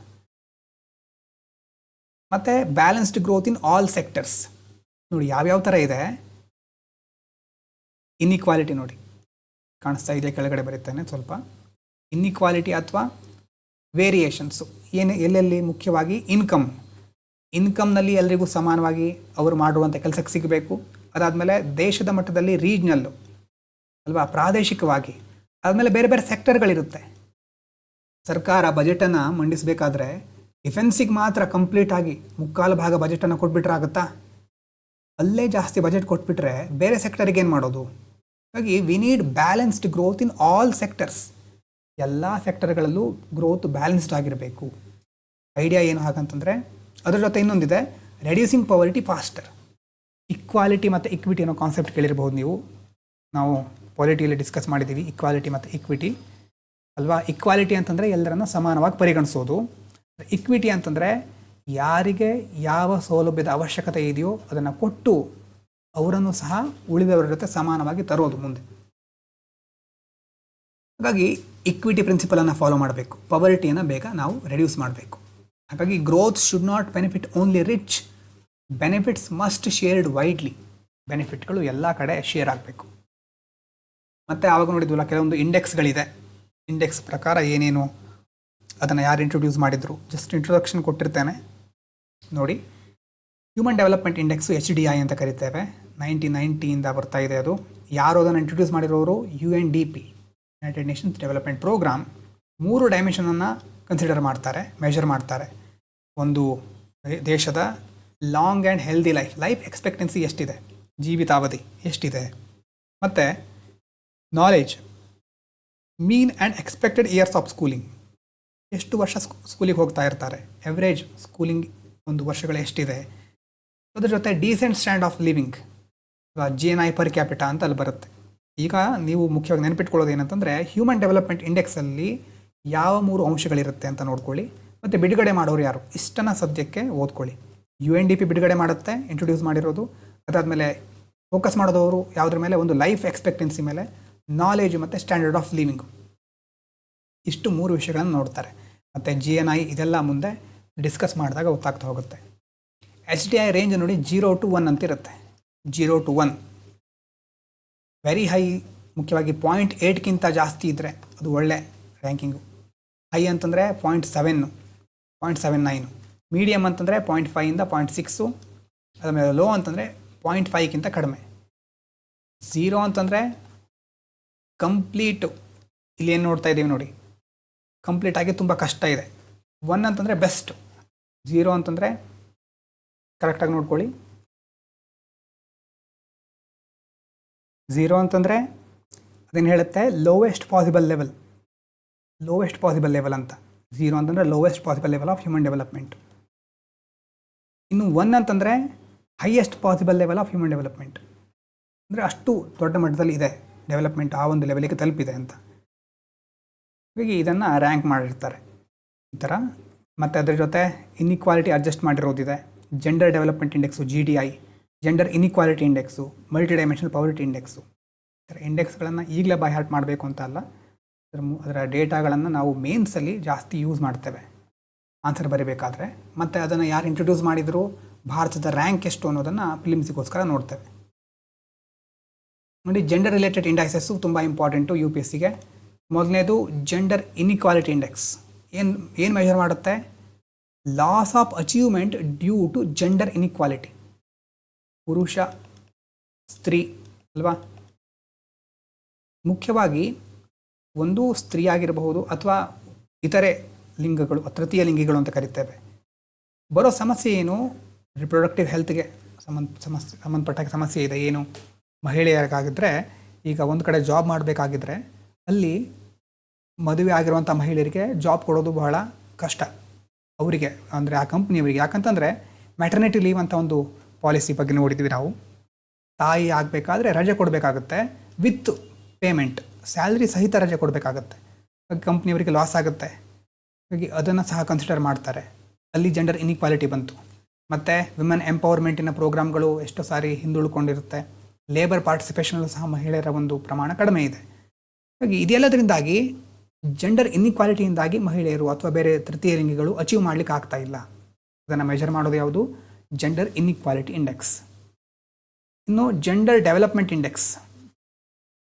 ಮತ್ತು balanced growth in all sectors. ನೋಡಿ ಯಾವ್ಯಾವ ಥರ ಇದೆ ಇನ್ಇಕ್ವಾಲಿಟಿ. ನೋಡಿ ಕಾಣಿಸ್ತಾ ಇದೆ, ಕೆಳಗಡೆ ಬರೀತಾನೆ ಸ್ವಲ್ಪ. ಇನ್ಇಕ್ವಾಲಿಟಿ ಅಥವಾ ವೇರಿಯೇಷನ್ಸು ಎಲ್ಲೆಲ್ಲಿ? ಮುಖ್ಯವಾಗಿ ಇನ್ಕಮ್ನಲ್ಲಿ ಎಲ್ರಿಗೂ ಸಮಾನವಾಗಿ ಅವರು ಮಾಡುವಂಥ ಕೆಲಸಕ್ಕೆ ಸಿಗಬೇಕು. ಅದಾದಮೇಲೆ ದೇಶದ ಮಟ್ಟದಲ್ಲಿ ರೀಜ್ನಲ್ಲು ಅಲ್ವಾ, ಪ್ರಾದೇಶಿಕವಾಗಿ. ಆದಮೇಲೆ ಬೇರೆ ಬೇರೆ ಸೆಕ್ಟರ್ಗಳಿರುತ್ತೆ. ಸರ್ಕಾರ ಬಜೆಟನ್ನು ಮಂಡಿಸಬೇಕಾದ್ರೆ ಡಿಫೆನ್ಸಿಗೆ ಮಾತ್ರ ಕಂಪ್ಲೀಟಾಗಿ ಮುಕ್ಕಾಲು ಭಾಗ ಬಜೆಟನ್ನು ಕೊಟ್ಬಿಟ್ರೆ ಆಗುತ್ತಾ? ಅಲ್ಲೇ ಜಾಸ್ತಿ ಬಜೆಟ್ ಕೊಟ್ಬಿಟ್ರೆ ಬೇರೆ ಸೆಕ್ಟರಿಗೆ ಏನು ಮಾಡೋದು? ಹಾಗಾಗಿ we need balanced growth in all sectors. ಎಲ್ಲ ಸೆಕ್ಟರ್ಗಳಲ್ಲೂ ಗ್ರೋತ್ ಬ್ಯಾಲೆನ್ಸ್ಡ್ ಆಗಿರಬೇಕು. ಐಡಿಯಾ ಏನು ಹಾಗಂತಂದರೆ, ಅದರ ಜೊತೆ ಇನ್ನೊಂದಿದೆ, ರೆಡ್ಯೂಸಿಂಗ್ ಪವರ್ಟಿ ಫಾಸ್ಟರ್. ಇಕ್ವಾಲಿಟಿ ಮತ್ತು ಇಕ್ವಿಟಿ ಅನ್ನೋ ಕಾನ್ಸೆಪ್ಟ್ ಕೇಳಿರ್ಬೋದು ನೀವು. ನಾವು ಪಾಲಿಟಿಯಲ್ಲಿ ಡಿಸ್ಕಸ್ ಮಾಡಿದ್ದೀವಿ ಇಕ್ವಾಲಿಟಿ ಮತ್ತು ಇಕ್ವಿಟಿ ಅಲ್ವಾ. ಇಕ್ವಾಲಿಟಿ ಅಂತಂದರೆ ಎಲ್ಲರನ್ನ ಸಮಾನವಾಗಿ ಪರಿಗಣಿಸೋದು. ಇಕ್ವಿಟಿ ಅಂತಂದರೆ ಯಾರಿಗೆ ಯಾವ ಸೌಲಭ್ಯದ ಅವಶ್ಯಕತೆ ಇದೆಯೋ ಅದನ್ನು ಕೊಟ್ಟು ಅವರನ್ನು ಸಹ ಉಳಿದವರ ಜೊತೆ ಸಮಾನವಾಗಿ ತರೋದು ಮುಂದೆ. ಹಾಗಾಗಿ ಇಕ್ವಿಟಿ ಪ್ರಿನ್ಸಿಪಲನ್ನು ಫಾಲೋ ಮಾಡಬೇಕು, ಪವರ್ಟಿಯನ್ನು ಬೇಗ ನಾವು ರೆಡ್ಯೂಸ್ ಮಾಡಬೇಕು. ಹಾಗಾಗಿ growth should not benefit only rich, benefits must shared widely. ಬೆನಿಫಿಟ್ಗಳು ಎಲ್ಲ ಕಡೆ ಶೇರ್ ಆಗಬೇಕು. ಮತ್ತು ಆವಾಗ ನೋಡಿದ್ವಲ್ಲ, ಕೆಲವೊಂದು ಇಂಡೆಕ್ಸ್ಗಳಿದೆ. ಇಂಡೆಕ್ಸ್ ಪ್ರಕಾರ ಏನೇನು ಅದನ್ನು ಯಾರು ಇಂಟ್ರೊಡ್ಯೂಸ್ ಮಾಡಿದರು, ಜಸ್ಟ್ ಇಂಟ್ರೊಡಕ್ಷನ್ ಕೊಟ್ಟಿರ್ತೇನೆ ನೋಡಿ. ಹ್ಯೂಮನ್ ಡೆವಲಪ್ಮೆಂಟ್ ಇಂಡೆಕ್ಸು HDI ಅಂತ ಕರಿತೇವೆ. 1990 ಬರ್ತಾ ಇದೆ ಅದು. ಯಾರು ಅದನ್ನು ಇಂಟ್ರೊಡ್ಯೂಸ್ ಮಾಡಿರೋರು? UNDP, United Nations development program. 3 ಡೈಮೆನ್ಷನನ್ನು ಕನ್ಸಿಡರ್ ಮಾಡ್ತಾರೆ, ಮೆಷರ್ ಮಾಡ್ತಾರೆ. ಒಂದು ದೇಶದ long and healthy life expectancy ಎಷ್ಟಿದೆ, ಜೀವಿತಾವಧಿ ಎಷ್ಟಿದೆ, ಮತ್ತು knowledge, mean and expected years of schooling, ಎಷ್ಟು ವರ್ಷ ಸ್ಕೂಲಿಗೆ ಹೋಗ್ತಾ ಇರ್ತಾರೆ, ಎವ್ರೇಜ್ ಸ್ಕೂಲಿಂಗ್ ಒಂದು ವರ್ಷಗಳು ಎಷ್ಟಿದೆ. ಅದ್ರ ಜೊತೆ decent stand of living, GNI per capita ಅಂತ ಅಲ್ಲಿ ಬರುತ್ತೆ. ಈಗ ನೀವು ಮುಖ್ಯವಾಗಿ ನೆನಪಿಟ್ಕೊಳ್ಳೋದು ಏನಂತಂದರೆ, ಹ್ಯೂಮನ್ ಡೆವಲಪ್ಮೆಂಟ್ ಇಂಡೆಕ್ಸಲ್ಲಿ ಯಾವ 3 ಅಂಶಗಳಿರುತ್ತೆ ಅಂತ ನೋಡ್ಕೊಳ್ಳಿ. ಮತ್ತು ಬಿಡುಗಡೆ ಮಾಡೋರು ಯಾರು, ಇಷ್ಟನ್ನು ಸದ್ಯಕ್ಕೆ ಓದ್ಕೊಳ್ಳಿ. UNDP ಬಿಡುಗಡೆ ಮಾಡುತ್ತೆ, ಇಂಟ್ರೊಡ್ಯೂಸ್ ಮಾಡಿರೋದು. ಅದಾದಮೇಲೆ ಫೋಕಸ್ ಮಾಡೋದವರು ಯಾವುದ್ರ ಮೇಲೆ? ಒಂದು ಲೈಫ್ ಎಕ್ಸ್ಪೆಕ್ಟೆನ್ಸಿ ಮೇಲೆ, ನಾಲೆಜ್ ಮತ್ತು ಸ್ಟ್ಯಾಂಡರ್ಡ್ ಆಫ್ ಲಿವಿಂಗು. ಇಷ್ಟು 3 ವಿಷಯಗಳನ್ನು ನೋಡ್ತಾರೆ. ಮತ್ತು GNI ಇದೆಲ್ಲ ಮುಂದೆ ಡಿಸ್ಕಸ್ ಮಾಡಿದಾಗ ಗೊತ್ತಾಗ್ತಾ ಹೋಗುತ್ತೆ. HDI ರೇಂಜ್ ನೋಡಿ 0 to 1 ಅಂತಿರುತ್ತೆ. 0 to 1 ವೆರಿ ಹೈ. ಮುಖ್ಯವಾಗಿ 0.8ಗಿಂತ ಜಾಸ್ತಿ ಇದ್ದರೆ ಅದು ಒಳ್ಳೆ ರ್ಯಾಂಕಿಂಗು. ಹೈ ಅಂತಂದರೆ 0.7, 0.79. ಮೀಡಿಯಮ್ ಅಂತಂದರೆ 0.5ಇಂದ 0.6. ಅದಾದಮೇಲೆ ಲೋ ಅಂತಂದರೆ 0.5ಗಿಂತ ಕಡಿಮೆ. 0 ಅಂತಂದರೆ ಕಂಪ್ಲೀಟು. ಇಲ್ಲಿ ಏನು ನೋಡ್ತಾ ಇದ್ದೀವಿ ನೋಡಿ, ಕಂಪ್ಲೀಟಾಗಿ ತುಂಬ ಕಷ್ಟ ಇದೆ. 1 ಅಂತಂದರೆ ಬೆಸ್ಟ್. 0 ಅಂತಂದರೆ ಕರೆಕ್ಟಾಗಿ ನೋಡ್ಕೊಳ್ಳಿ. 0 ಅಂತಂದರೆ ಅದೇನು ಹೇಳುತ್ತೆ ಲೋವೆಸ್ಟ್ ಪಾಸಿಬಲ್ ಲೆವೆಲ್ ಅಂತ. 0 ಅಂತಂದರೆ lowest possible level of human development. ಇನ್ನು 1 ಅಂತಂದರೆ highest possible level of human development. ಅಂದರೆ ಅಷ್ಟು ದೊಡ್ಡ ಮಟ್ಟದಲ್ಲಿ ಇದೆ ಡೆವಲಪ್ಮೆಂಟ್, ಆ ಒಂದು ಲೆವೆಲಿಗೆ ತಲುಪಿದೆ ಅಂತ. ಹೀಗಾಗಿ ಇದನ್ನು ರ್ಯಾಂಕ್ ಮಾಡಿರ್ತಾರೆ ಈ ಥರ. ಮತ್ತು ಅದರ ಜೊತೆ ಇನ್ಇಕ್ವಾಲಿಟಿ ಅಡ್ಜಸ್ಟ್ ಮಾಡಿರೋದಿದೆ. Gender development index GDI, gender inequality index, multi dimensional poverty index. ಈ ಥರ ಇಂಡೆಕ್ಸ್ಗಳನ್ನು ಈಗಲೇ ಬೈ ಹಾರ್ಟ್ ಮಾಡಬೇಕು ಅಂತ ಅಲ್ಲ, ಅದರ ಡೇಟಾಗಳನ್ನು ನಾವು ಮೇನ್ಸಲ್ಲಿ ಜಾಸ್ತಿ ಯೂಸ್ ಮಾಡ್ತೇವೆ ಆನ್ಸರ್ ಬರೀಬೇಕಾದ್ರೆ. ಮತ್ತು ಅದನ್ನು ಯಾರು ಇಂಟ್ರೊಡ್ಯೂಸ್ ಮಾಡಿದರೂ, ಭಾರತದ ರ್ಯಾಂಕ್ ಎಷ್ಟು ಅನ್ನೋದನ್ನು ಫಿಲಿಮ್ಸಿಗೋಸ್ಕರ ನೋಡ್ತೇವೆ. ನೋಡಿ, ಜೆಂಡರ್ ರಿಲೇಟೆಡ್ ಇಂಡೈಸಸ್ಸು ತುಂಬ ಇಂಪಾರ್ಟೆಂಟು UPSCಗೆ. ಮೊದಲನೇದು ಜೆಂಡರ್ ಇನ್ಇಕ್ವಾಲಿಟಿ ಇಂಡೆಕ್ಸ್. ಏನು ಮೆಷರ್ ಮಾಡುತ್ತೆ? Loss of achievement due to gender inequality. ಪುರುಷ ಸ್ತ್ರೀ ಅಲ್ವಾ? ಮುಖ್ಯವಾಗಿ ಒಂದು ಸ್ತ್ರೀ ಆಗಿರಬಹುದು ಅಥವಾ ಇತರೆ ಲಿಂಗಗಳು, ತೃತೀಯ ಲಿಂಗಿಗಳು ಅಂತ ಕರಿತೇವೆ, ಬರೋ ಸಮಸ್ಯೆ ಏನು? ರಿಪ್ರೊಡಕ್ಟಿವ್ ಹೆಲ್ತ್ಗೆ ಸಂಬಂಧಪಟ್ಟ ಸಮಸ್ಯೆ ಇದೆ. ಏನು? ಮಹಿಳೆಯರಿಗಾಗಿದ್ದರೆ, ಈಗ ಒಂದು ಕಡೆ ಜಾಬ್ ಮಾಡಬೇಕಾಗಿದ್ದರೆ ಅಲ್ಲಿ ಮದುವೆ ಆಗಿರುವಂಥ ಮಹಿಳೆಯರಿಗೆ ಜಾಬ್ ಕೊಡೋದು ಬಹಳ ಕಷ್ಟ ಅವರಿಗೆ, ಅಂದರೆ ಆ ಕಂಪ್ನಿಯವರಿಗೆ. ಯಾಕಂತಂದರೆ ಮ್ಯಾಟರ್ನಿಟಿ ಲೀವ್ ಅಂತ ಒಂದು ಪಾಲಿಸಿ ಬಗ್ಗೆ ನೋಡಿದ್ವಿ ನಾವು. ತಾಯಿ ಆಗಬೇಕಾದ್ರೆ ರಜೆ ಕೊಡಬೇಕಾಗುತ್ತೆ, ವಿತ್ ಪೇಮೆಂಟ್, ಸ್ಯಾಲ್ರಿ ಸಹಿತ ರಜೆ ಕೊಡಬೇಕಾಗತ್ತೆ. ಕಂಪ್ನಿಯವರಿಗೆ ಲಾಸ್ ಆಗುತ್ತೆ. ಹಾಗಾಗಿ ಅದನ್ನು ಸಹ ಕನ್ಸಿಡರ್ ಮಾಡ್ತಾರೆ. ಅಲ್ಲಿ ಜೆಂಡರ್ ಇನ್ಇಕ್ವಾಲಿಟಿ ಬಂತು. ಮತ್ತು ವಿಮೆನ್ ಎಂಪವರ್ಮೆಂಟಿನ ಪ್ರೋಗ್ರಾಮ್ಗಳು ಎಷ್ಟೋ ಸಾರಿ ಹಿಂದುಳ್ಕೊಂಡಿರುತ್ತೆ. ಲೇಬರ್ ಪಾರ್ಟಿಸಿಪೇಷನಲ್ಲೂ ಸಹ ಮಹಿಳೆಯರ ಒಂದು ಪ್ರಮಾಣ ಕಡಿಮೆ ಇದೆ. ಹಾಗಾಗಿ ಇದೆಲ್ಲದರಿಂದಾಗಿ ಜೆಂಡರ್ ಇನ್ಇಕ್ವಾಲಿಟಿಯಿಂದಾಗಿ ಮಹಿಳೆಯರು ಅಥವಾ ಬೇರೆ ತೃತೀಯ ಲಿಂಗಿಗಳು ಅಚೀವ್ ಮಾಡಲಿಕ್ಕೆ ಆಗ್ತಾ ಇಲ್ಲ. ಅದನ್ನು ಮೆಜರ್ ಮಾಡೋದು ಯಾವುದು? Gender inequality index. ಇನ್ನು ಜೆಂಡರ್ ಡೆವಲಪ್ಮೆಂಟ್ ಇಂಡೆಕ್ಸ್,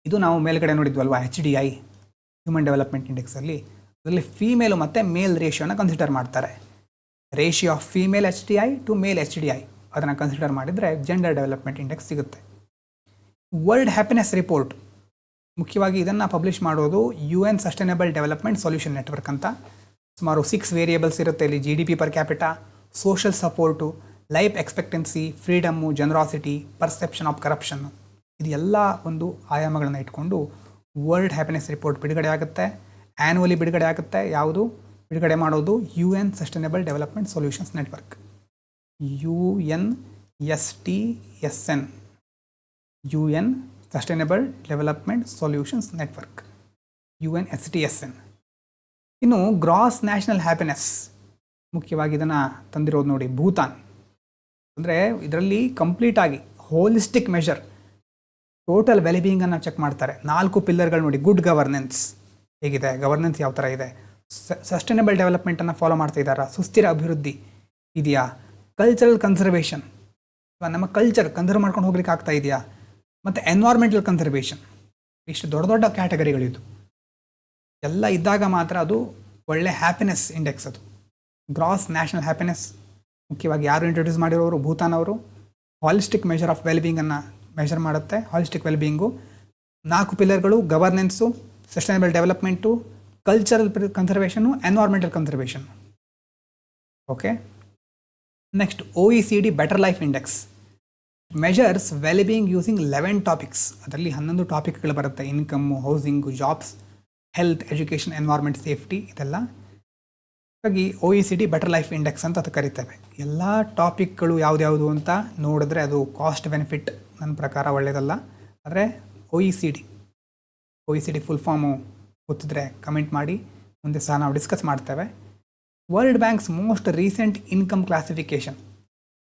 ಇದು ನಾವು ಮೇಲ್ಗಡೆ ನೋಡಿದ್ವಲ್ವಾ, HDI ಹ್ಯೂಮನ್ ಡೆವಲಪ್ಮೆಂಟ್ ಇಂಡೆಕ್ಸಲ್ಲಿ. ಅದರಲ್ಲಿ ಫೀಮೇಲು ಮತ್ತು ಮೇಲ್ ರೇಷಿಯೋನ ಕನ್ಸಿಡರ್ ಮಾಡ್ತಾರೆ. Ratio of female HDI to male HDI ಅದನ್ನು ಕನ್ಸಿಡರ್ ಮಾಡಿದರೆ ಜೆಂಡರ್ ಡೆವಲಪ್ಮೆಂಟ್ ಇಂಡೆಕ್ಸ್ ಸಿಗುತ್ತೆ. ವರ್ಲ್ಡ್ ಹ್ಯಾಪಿನೆಸ್ ರಿಪೋರ್ಟ್, ಮುಖ್ಯವಾಗಿ ಇದನ್ನು ಪಬ್ಲಿಷ್ ಮಾಡೋದು UN sustainable development solution network ಅಂತ. ಸುಮಾರು 6 ವೇರಿಯೇಬಲ್ಸ್ ಇರುತ್ತೆ ಇಲ್ಲಿ. GDP per capita, social support, life expectancy, freedom, generosity, perception of ಕರಪ್ಷನ್ನು, ಇದು ಎಲ್ಲ ಒಂದು ಆಯಾಮಗಳನ್ನು ಇಟ್ಕೊಂಡು ವರ್ಲ್ಡ್ ಹ್ಯಾಪಿನೆಸ್ ರಿಪೋರ್ಟ್ ಬಿಡುಗಡೆ ಆಗುತ್ತೆ. ಆ್ಯನ್ಯುವಲಿ ಬಿಡುಗಡೆ ಆಗುತ್ತೆ. ಯಾವುದು ಬಿಡುಗಡೆ ಮಾಡೋದು? UN sustainable development solutions network, UNSTSN, UN sustainable development solutions network, UNSTSN. ಇನ್ನು ಗ್ರಾಸ್ ನ್ಯಾಷನಲ್ ಹ್ಯಾಪಿನೆಸ್, ಮುಖ್ಯವಾಗಿ ಇದನ್ನು ತಂದಿರೋದು ನೋಡಿ ಭೂತಾನ್. ಅಂದರೆ ಇದರಲ್ಲಿ ಕಂಪ್ಲೀಟಾಗಿ ಹೋಲಿಸ್ಟಿಕ್ ಮೆಷರ್, ಟೋಟಲ್ ವೆಲ್ಬೀಯಿಂಗನ್ನು ಚೆಕ್ ಮಾಡ್ತಾರೆ. 4 ಪಿಲ್ಲರ್ಗಳು ನೋಡಿ. ಗುಡ್ ಗವರ್ನೆನ್ಸ್ ಹೇಗಿದೆ, ಗವರ್ನೆನ್ಸ್ ಯಾವ ಥರ ಇದೆ, ಸಸ್ಟೈನಬಲ್ ಡೆವಲಪ್ಮೆಂಟನ್ನು ಫಾಲೋ ಮಾಡ್ತಾ ಇದ್ದಾರಾ, ಸುಸ್ಥಿರ ಅಭಿವೃದ್ಧಿ ಇದೆಯಾ, ಕಲ್ಚರಲ್ ಕನ್ಸರ್ವೇಷನ್, ನಮ್ಮ ಕಲ್ಚರ್ ಕನ್ಸರ್ವ್ ಮಾಡ್ಕೊಂಡು ಹೋಗ್ಲಿಕ್ಕೆ ಆಗ್ತಾ ಇದೆಯಾ, ಮತ್ತು ಎನ್ವೈರ್ಮೆಂಟಲ್ ಕನ್ಸರ್ವೇಷನ್. ಇಷ್ಟು ದೊಡ್ಡ ದೊಡ್ಡ ಕ್ಯಾಟಗರಿಗಳಿದು ಎಲ್ಲ ಇದ್ದಾಗ ಮಾತ್ರ ಅದು ಒಳ್ಳೆ ಹ್ಯಾಪಿನೆಸ್ ಇಂಡೆಕ್ಸ್. ಅದು ಗ್ರಾಸ್ ನ್ಯಾಷನಲ್ ಹ್ಯಾಪಿನೆಸ್ ಮುಖ್ಯವಾಗಿ ಯಾರು ಇಂಟ್ರೊಡ್ಯೂಸ್ ಮಾಡಿರೋರು? ಭೂತಾನ್ ಅವರು. ಹಾಲಿಸ್ಟಿಕ್ ಮೆಷರ್ ಆಫ್ ವೆಲ್ಬೀಯಿಂಗನ್ನು ಮೆಷರ್ ಮಾಡುತ್ತೆ. ಹಾಲಿಸ್ಟಿಕ್ ವೆಲ್ಬೀಯಿಂಗು 4 ಪಿಲ್ಲರ್ಗಳು: governance, sustainable development, cultural conservation, environmental conservation. Okay, next OECD better life index measures wellbeing using 11 topics. ಅದರಲ್ಲಿ 11 ಟಾಪಿಕ್ಗಳು ಬರುತ್ತೆ. Income, housing, jobs, health, education, environment, safety, ಇದೆಲ್ಲ. ಹಾಗಾಗಿ OECD ಬೆಟರ್ ಲೈಫ್ ಇಂಡೆಕ್ಸ್ ಅಂತ ಅದು ಕರಿತೇವೆ. ಎಲ್ಲ ಟಾಪಿಕ್ಗಳು ಯಾವ್ದ್ಯಾವುದು ಅಂತ ನೋಡಿದ್ರೆ ಅದು ಕಾಸ್ಟ್ ಬೆನಿಫಿಟ್ ನನ್ನ ಪ್ರಕಾರ ಒಳ್ಳೆಯದಲ್ಲ. ಆದರೆ OECD ಫುಲ್ ಫಾರ್ಮು ಗೊತ್ತಿದ್ರೆ ಕಮೆಂಟ್ ಮಾಡಿ, ಮುಂದೆ ಸಹ ನಾವು ಡಿಸ್ಕಸ್ ಮಾಡ್ತೇವೆ. World banks most recent income classification,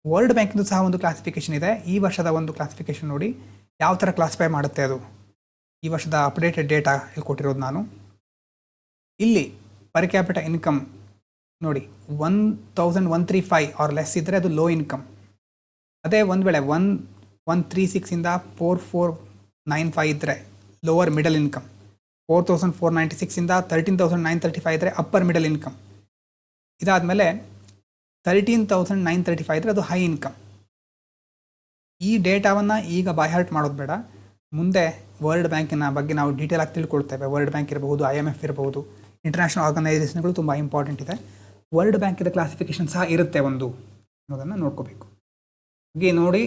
world ಬ್ಯಾಂಕಿಂದು ಸಹ ಒಂದು ಕ್ಲಾಸಿಫಿಕೇಷನ್ ಇದೆ. ಈ ವರ್ಷದ ಒಂದು ಕ್ಲಾಸಿಫಿಕೇಷನ್ ನೋಡಿ ಯಾವ ಥರ ಕ್ಲಾಸಿಫೈ ಮಾಡುತ್ತೆ ಅದು. ಈ ವರ್ಷದ ಅಪ್ಡೇಟೆಡ್ ಡೇಟಾ ಇಲ್ಲಿ ಕೊಟ್ಟಿರೋದು ನಾನು. ಇಲ್ಲಿ ಪರ್ ಕ್ಯಾಪಿಟ ಇನ್ಕಮ್ ನೋಡಿ 1135 ಆರ್ ಲೆಸ್ ಇದ್ದರೆ ಅದು ಲೋ ಇನ್ಕಮ್. ಅದೇ ಒಂದು ವೇಳೆ 1136ಇಂದ 4495 ಇದ್ದರೆ ಲೋವರ್ ಮಿಡಲ್ ಇನ್ಕಮ್. 4496ಇಂದ 13935 ಇದ್ದರೆ ಅಪ್ಪರ್ ಮಿಡಲ್ ಇನ್ಕಮ್. ಇದಾದಮೇಲೆ 13935 ಇದ್ದರೆ ಅದು ಹೈ ಇನ್ಕಮ್. ಈ ಡೇಟಾವನ್ನು ಈಗ ಬೈ ಹಾರ್ಟ್ ಮಾಡೋದು ಬೇಡ. ಮುಂದೆ ವರ್ಲ್ಡ್ ಬ್ಯಾಂಕಿನ ಬಗ್ಗೆ ನಾವು ಡೀಟೇಲ್ ಆಗಿ ತಿಳ್ಕೊಳ್ತೇವೆ. ವರ್ಲ್ಡ್ ಬ್ಯಾಂಕ್ ಇರಬಹುದು, IMF ಇರಬಹುದು, ಇಂಟರ್ನ್ಯಾಷನಲ್ ಆರ್ಗನೈಸೇಷನ್ಗಳು ತುಂಬ ಇಂಪಾರ್ಟೆಂಟ್ ಇದೆ. ವರ್ಲ್ಡ್ ಬ್ಯಾಂಕಿದ ಕ್ಲಾಸಿಫಿಕೇಷನ್ ಸಹ ಇರುತ್ತೆ ಒಂದು ಅನ್ನೋದನ್ನು ನೋಡ್ಕೋಬೇಕು. ಹಾಗೆ ನೋಡಿ,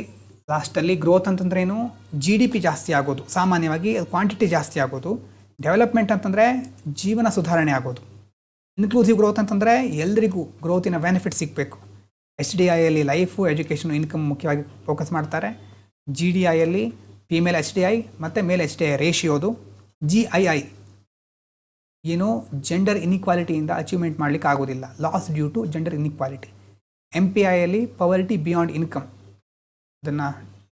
ಲಾಸ್ಟಲ್ಲಿ ಗ್ರೋತ್ ಅಂತಂದ್ರೇನು, ಜಿ ಡಿ ಪಿ ಜಾಸ್ತಿ ಆಗೋದು, ಸಾಮಾನ್ಯವಾಗಿ ಕ್ವಾಂಟಿಟಿ ಜಾಸ್ತಿ ಆಗೋದು. ಡೆವಲಪ್ಮೆಂಟ್ ಅಂತಂದರೆ ಜೀವನ ಸುಧಾರಣೆ ಆಗೋದು. ಇನ್ಕ್ಲೂಸಿವ್ ಗ್ರೋತ್ ಅಂತಂದರೆ ಎಲ್ರಿಗೂ ಗ್ರೋತಿನ ಬೆನಿಫಿಟ್ ಸಿಗಬೇಕು. ಎಚ್ ಡಿ ಐಯಲ್ಲಿ ಲೈಫು, ಎಜುಕೇಷನು, ಇನ್ಕಮ್ ಮುಖ್ಯವಾಗಿ ಫೋಕಸ್ ಮಾಡ್ತಾರೆ. ಜಿ ಡಿ ಐಯಲ್ಲಿ ಫಿಮೇಲ್ ಎಚ್ ಡಿ ಐ ಮತ್ತು ಮೇಲ್ ಎಚ್ ಡಿ ಐ ರೇಷಿಯೋದು. ಜಿ ಐ ಐ ಏನು ಜೆಂಡರ್ ಇನ್ಇಕ್ವಾಲಿಟಿಯಿಂದ ಅಚೀವ್ಮೆಂಟ್ ಮಾಡಲಿಕ್ಕೆ ಆಗೋದಿಲ್ಲ, loss due to gender inequality. M P ಐಯಲ್ಲಿ ಪವರ್ಟಿ ಬಿಯಾಂಡ್ ಇನ್ಕಮ್, ಅದನ್ನು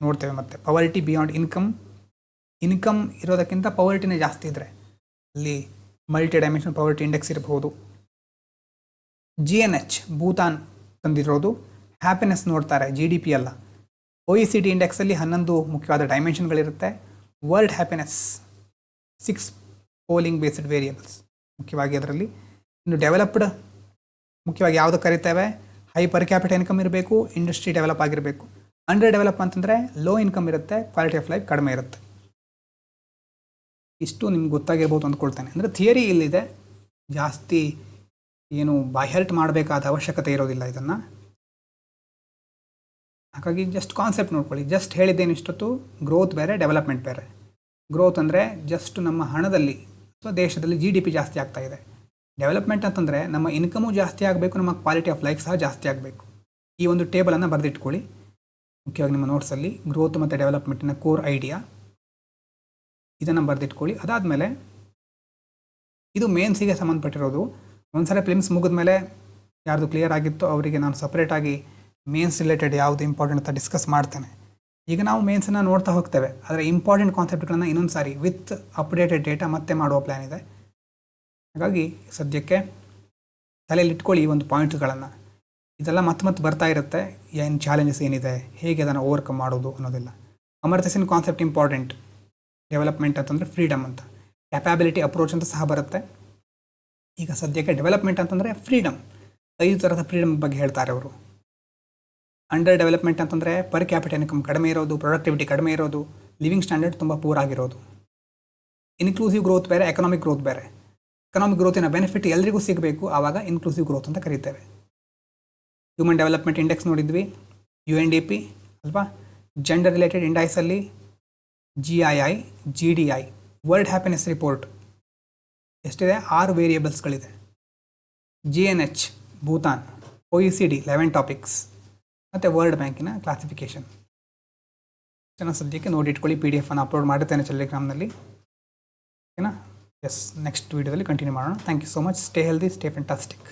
ನೋಡ್ತೇವೆ. ಮತ್ತು ಪವರ್ಟಿ ಬಿಯಾಂಡ್ ಇನ್ಕಮ್ ಇರೋದಕ್ಕಿಂತ ಪವರ್ಟಿನೇ ಜಾಸ್ತಿ ಇದ್ದರೆ ಅಲ್ಲಿ ಮಲ್ಟಿ ಡೈಮೆನ್ಷನ್ ಪವರ್ಟಿ ಇಂಡೆಕ್ಸ್ ಇರಬಹುದು. ಜಿ ಎನ್ ಎಚ್ ಭೂತಾನ್ ತಂದಿರೋದು. ಹ್ಯಾಪಿನೆಸ್ ನೋಡ್ತಾರೆ, ಜಿ ಡಿ ಪಿ ಅಲ್ಲ. ಒ ಇ ಸಿ ಡಿ ಇಂಡೆಕ್ಸಲ್ಲಿ 11 ಮುಖ್ಯವಾದ ಡೈಮೆನ್ಷನ್ಗಳಿರುತ್ತೆ. World happiness 6 polling based variables ಮುಖ್ಯವಾಗಿ ಅದರಲ್ಲಿ. ಇನ್ನು ಡೆವಲಪ್ಡ್ ಮುಖ್ಯವಾಗಿ ಯಾವುದು ಕರಿತೇವೆ, ಹೈ ಪರ್ ಕ್ಯಾಪಿಟಲ್ ಇನ್ಕಮ್ ಇರಬೇಕು, ಇಂಡಸ್ಟ್ರಿ ಡೆವಲಪ್ ಆಗಿರಬೇಕು. ಅಂಡರ್ ಡೆವಲಪ್ ಅಂತಂದರೆ ಲೋ ಇನ್ಕಮ್ ಇರುತ್ತೆ, ಕ್ವಾಲಿಟಿ ಆಫ್ ಲೈಫ್ ಕಡಿಮೆ ಇರುತ್ತೆ. ಇಷ್ಟು ನಿಮ್ಗೆ ಗೊತ್ತಾಗಿರ್ಬೋದು ಅಂದ್ಕೊಳ್ತೇನೆ. ಅಂದರೆ ಥಿಯರಿ ಇಲ್ಲಿದೆ, ಜಾಸ್ತಿ ಏನು ಬಾಯ್ಹರ್ಟ್ ಮಾಡಬೇಕಾದ ಅವಶ್ಯಕತೆ ಇರೋದಿಲ್ಲ ಇದನ್ನು. ಹಾಗಾಗಿ ಜಸ್ಟ್ ಕಾನ್ಸೆಪ್ಟ್ ನೋಡ್ಕೊಳ್ಳಿ. ಜಸ್ಟ್ ಹೇಳಿದ್ದೇನು ಇಷ್ಟೊತ್ತು, ಗ್ರೋತ್ ಬೇರೆ, ಡೆವಲಪ್ಮೆಂಟ್ ಬೇರೆ. ಗ್ರೋತ್ ಅಂದರೆ ಜಸ್ಟ್ ನಮ್ಮ ಹಣದಲ್ಲಿ ಅಥವಾ ದೇಶದಲ್ಲಿ ಜಿ ಡಿ ಪಿ ಜಾಸ್ತಿ ಆಗ್ತಾ ಇದೆ. ಡೆವಲಪ್ಮೆಂಟ್ ಅಂತಂದರೆ ನಮ್ಮ ಇನ್ಕಮು ಜಾಸ್ತಿ ಆಗಬೇಕು, ನಮ್ಮ ಕ್ವಾಲಿಟಿ ಆಫ್ ಲೈಫ್ ಸಹ ಜಾಸ್ತಿ ಆಗಬೇಕು. ಈ ಒಂದು ಟೇಬಲನ್ನು ಬರೆದಿಟ್ಕೊಳ್ಳಿ ಮುಖ್ಯವಾಗಿ ನಿಮ್ಮ ನೋಟ್ಸಲ್ಲಿ. ಗ್ರೋತ್ ಮತ್ತು ಡೆವಲಪ್ಮೆಂಟಿನ ಕೋರ್ ಐಡಿಯಾ ಇದನ್ನು ಬರೆದಿಟ್ಕೊಳ್ಳಿ. ಅದಾದಮೇಲೆ ಇದು ಮೇನ್ಸಿಗೆ ಸಂಬಂಧಪಟ್ಟಿರೋದು. ಒಂದ್ಸಲ ಫಿಲಿಮ್ಸ್ ಮುಗಿದ ಮೇಲೆ ಯಾರ್ದು ಕ್ಲಿಯರ್ ಆಗಿತ್ತು ಅವರಿಗೆ ನಾನು ಸಪ್ರೇಟಾಗಿ ಮೇನ್ಸ್ ರಿಲೇಟೆಡ್ ಯಾವುದು ಇಂಪಾರ್ಟೆಂಟ್ ಅಂತ ಡಿಸ್ಕಸ್ ಮಾಡ್ತೇನೆ. ಈಗ ನಾವು ಮೇನ್ಸನ್ನು ನೋಡ್ತಾ ಹೋಗ್ತೇವೆ, ಆದರೆ ಇಂಪಾರ್ಟೆಂಟ್ ಕಾನ್ಸೆಪ್ಟ್ಗಳನ್ನು ಇನ್ನೊಂದು ಸಾರಿ ವಿತ್ ಅಪ್ಡೇಟೆಡ್ ಡೇಟಾ ಮತ್ತೆ ಮಾಡುವ ಪ್ಲ್ಯಾನ್ ಇದೆ. ಹಾಗಾಗಿ ಸದ್ಯಕ್ಕೆ ತಲೆಯಲ್ಲಿ ಇಟ್ಕೊಳ್ಳಿ ಈ ಒಂದು ಪಾಯಿಂಟ್ಸ್ಗಳನ್ನು. ಇದೆಲ್ಲ ಮತ್ತೆ ಬರ್ತಾ ಇರುತ್ತೆ, ಏನು ಚಾಲೆಂಜಸ್ ಏನಿದೆ, ಹೇಗೆ ಅದನ್ನು ಓವರ್ಕಮ್ ಮಾಡೋದು ಅನ್ನೋದೆಲ್ಲ. Amartya Sen concept important. Development ಅಂತಂದರೆ ಫ್ರೀಡಮ್ ಅಂತ, ಕ್ಯಾಪಬಿಲಿಟಿ ಅಪ್ರೋಚ್ ಅಂತ ಸಹ ಬರುತ್ತೆ. ಈಗ ಸದ್ಯಕ್ಕೆ ಡೆವಲಪ್ಮೆಂಟ್ ಅಂತಂದರೆ ಫ್ರೀಡಮ್, 5 ಥರದ ಫ್ರೀಡಮ್ ಬಗ್ಗೆ ಹೇಳ್ತಾರೆ ಅವರು. ಅಂಡರ್ ಡೆವಲಪ್ಮೆಂಟ್ ಅಂತಂದರೆ ಪರ್ ಕ್ಯಾಪಿಟಲ್ ಇನ್ಕಮ್ ಕಡಿಮೆ ಇರೋದು, ಪ್ರೊಡಕ್ಟಿವಿಟಿ ಕಡಿಮೆ ಇರೋದು, ಲಿವಿಂಗ್ ಸ್ಟ್ಯಾಂಡರ್ಡ್ ತುಂಬ ಪೂರ್ ಆಗಿರೋದು. ಇನ್ಕ್ಲೂಸಿವ್ ಗ್ರೋತ್ ಬೇರೆ, ಎಕನಾಮಿಕ್ ಗ್ರೋತ್ ಬೇರೆ. ಎಕನಾಮಿಕ್ ಗ್ರೋತಿನ ಬೆನಿಫಿಟ್ ಎಲ್ರಿಗೂ ಸಿಗಬೇಕು, ಆವಾಗ ಇನ್ಕ್ಲೂಸಿವ್ ಗ್ರೋತ್ ಅಂತ ಕರೀತೇವೆ. ಹ್ಯೂಮನ್ ಡೆವಲಪ್ಮೆಂಟ್ ಇಂಡೆಕ್ಸ್ ನೋಡಿದ್ವಿ, ಯು ಎನ್ ಡಿ ಪಿ ಅಲ್ವಾ. ಜೆಂಡರ್ ರಿಲೇಟೆಡ್ ಇಂಡೈಸಲ್ಲಿ G I I, G D I. World happiness report ಎಷ್ಟಿದೆ, 6 ವೇರಿಯೇಬಲ್ಸ್ಗಳಿದೆ. G N H Bhutan, O E C D 11 topics, ಮತ್ತು ವರ್ಲ್ಡ್ ಬ್ಯಾಂಕಿನ ಕ್ಲಾಸಿಫಿಕೇಷನ್. ಚೆನ್ನಾಗಿ ಸದ್ಯಕ್ಕೆ ನೋಡಿ ಇಟ್ಕೊಳ್ಳಿ. ಪಿ ಡಿ ಎಫನ್ನು ಅಪ್ಲೋಡ್ ಮಾಡಿರ್ತೇನೆ ಟೆಲಿಗ್ರಾಮ್ನಲ್ಲಿ. ಓಕೆನಾ? ಎಸ್, ನೆಕ್ಸ್ಟ್ ವೀಡಿಯೋದಲ್ಲಿ ಕಂಟಿನ್ಯೂ ಮಾಡೋಣ. Thank you so much. Stay healthy, stay fantastic.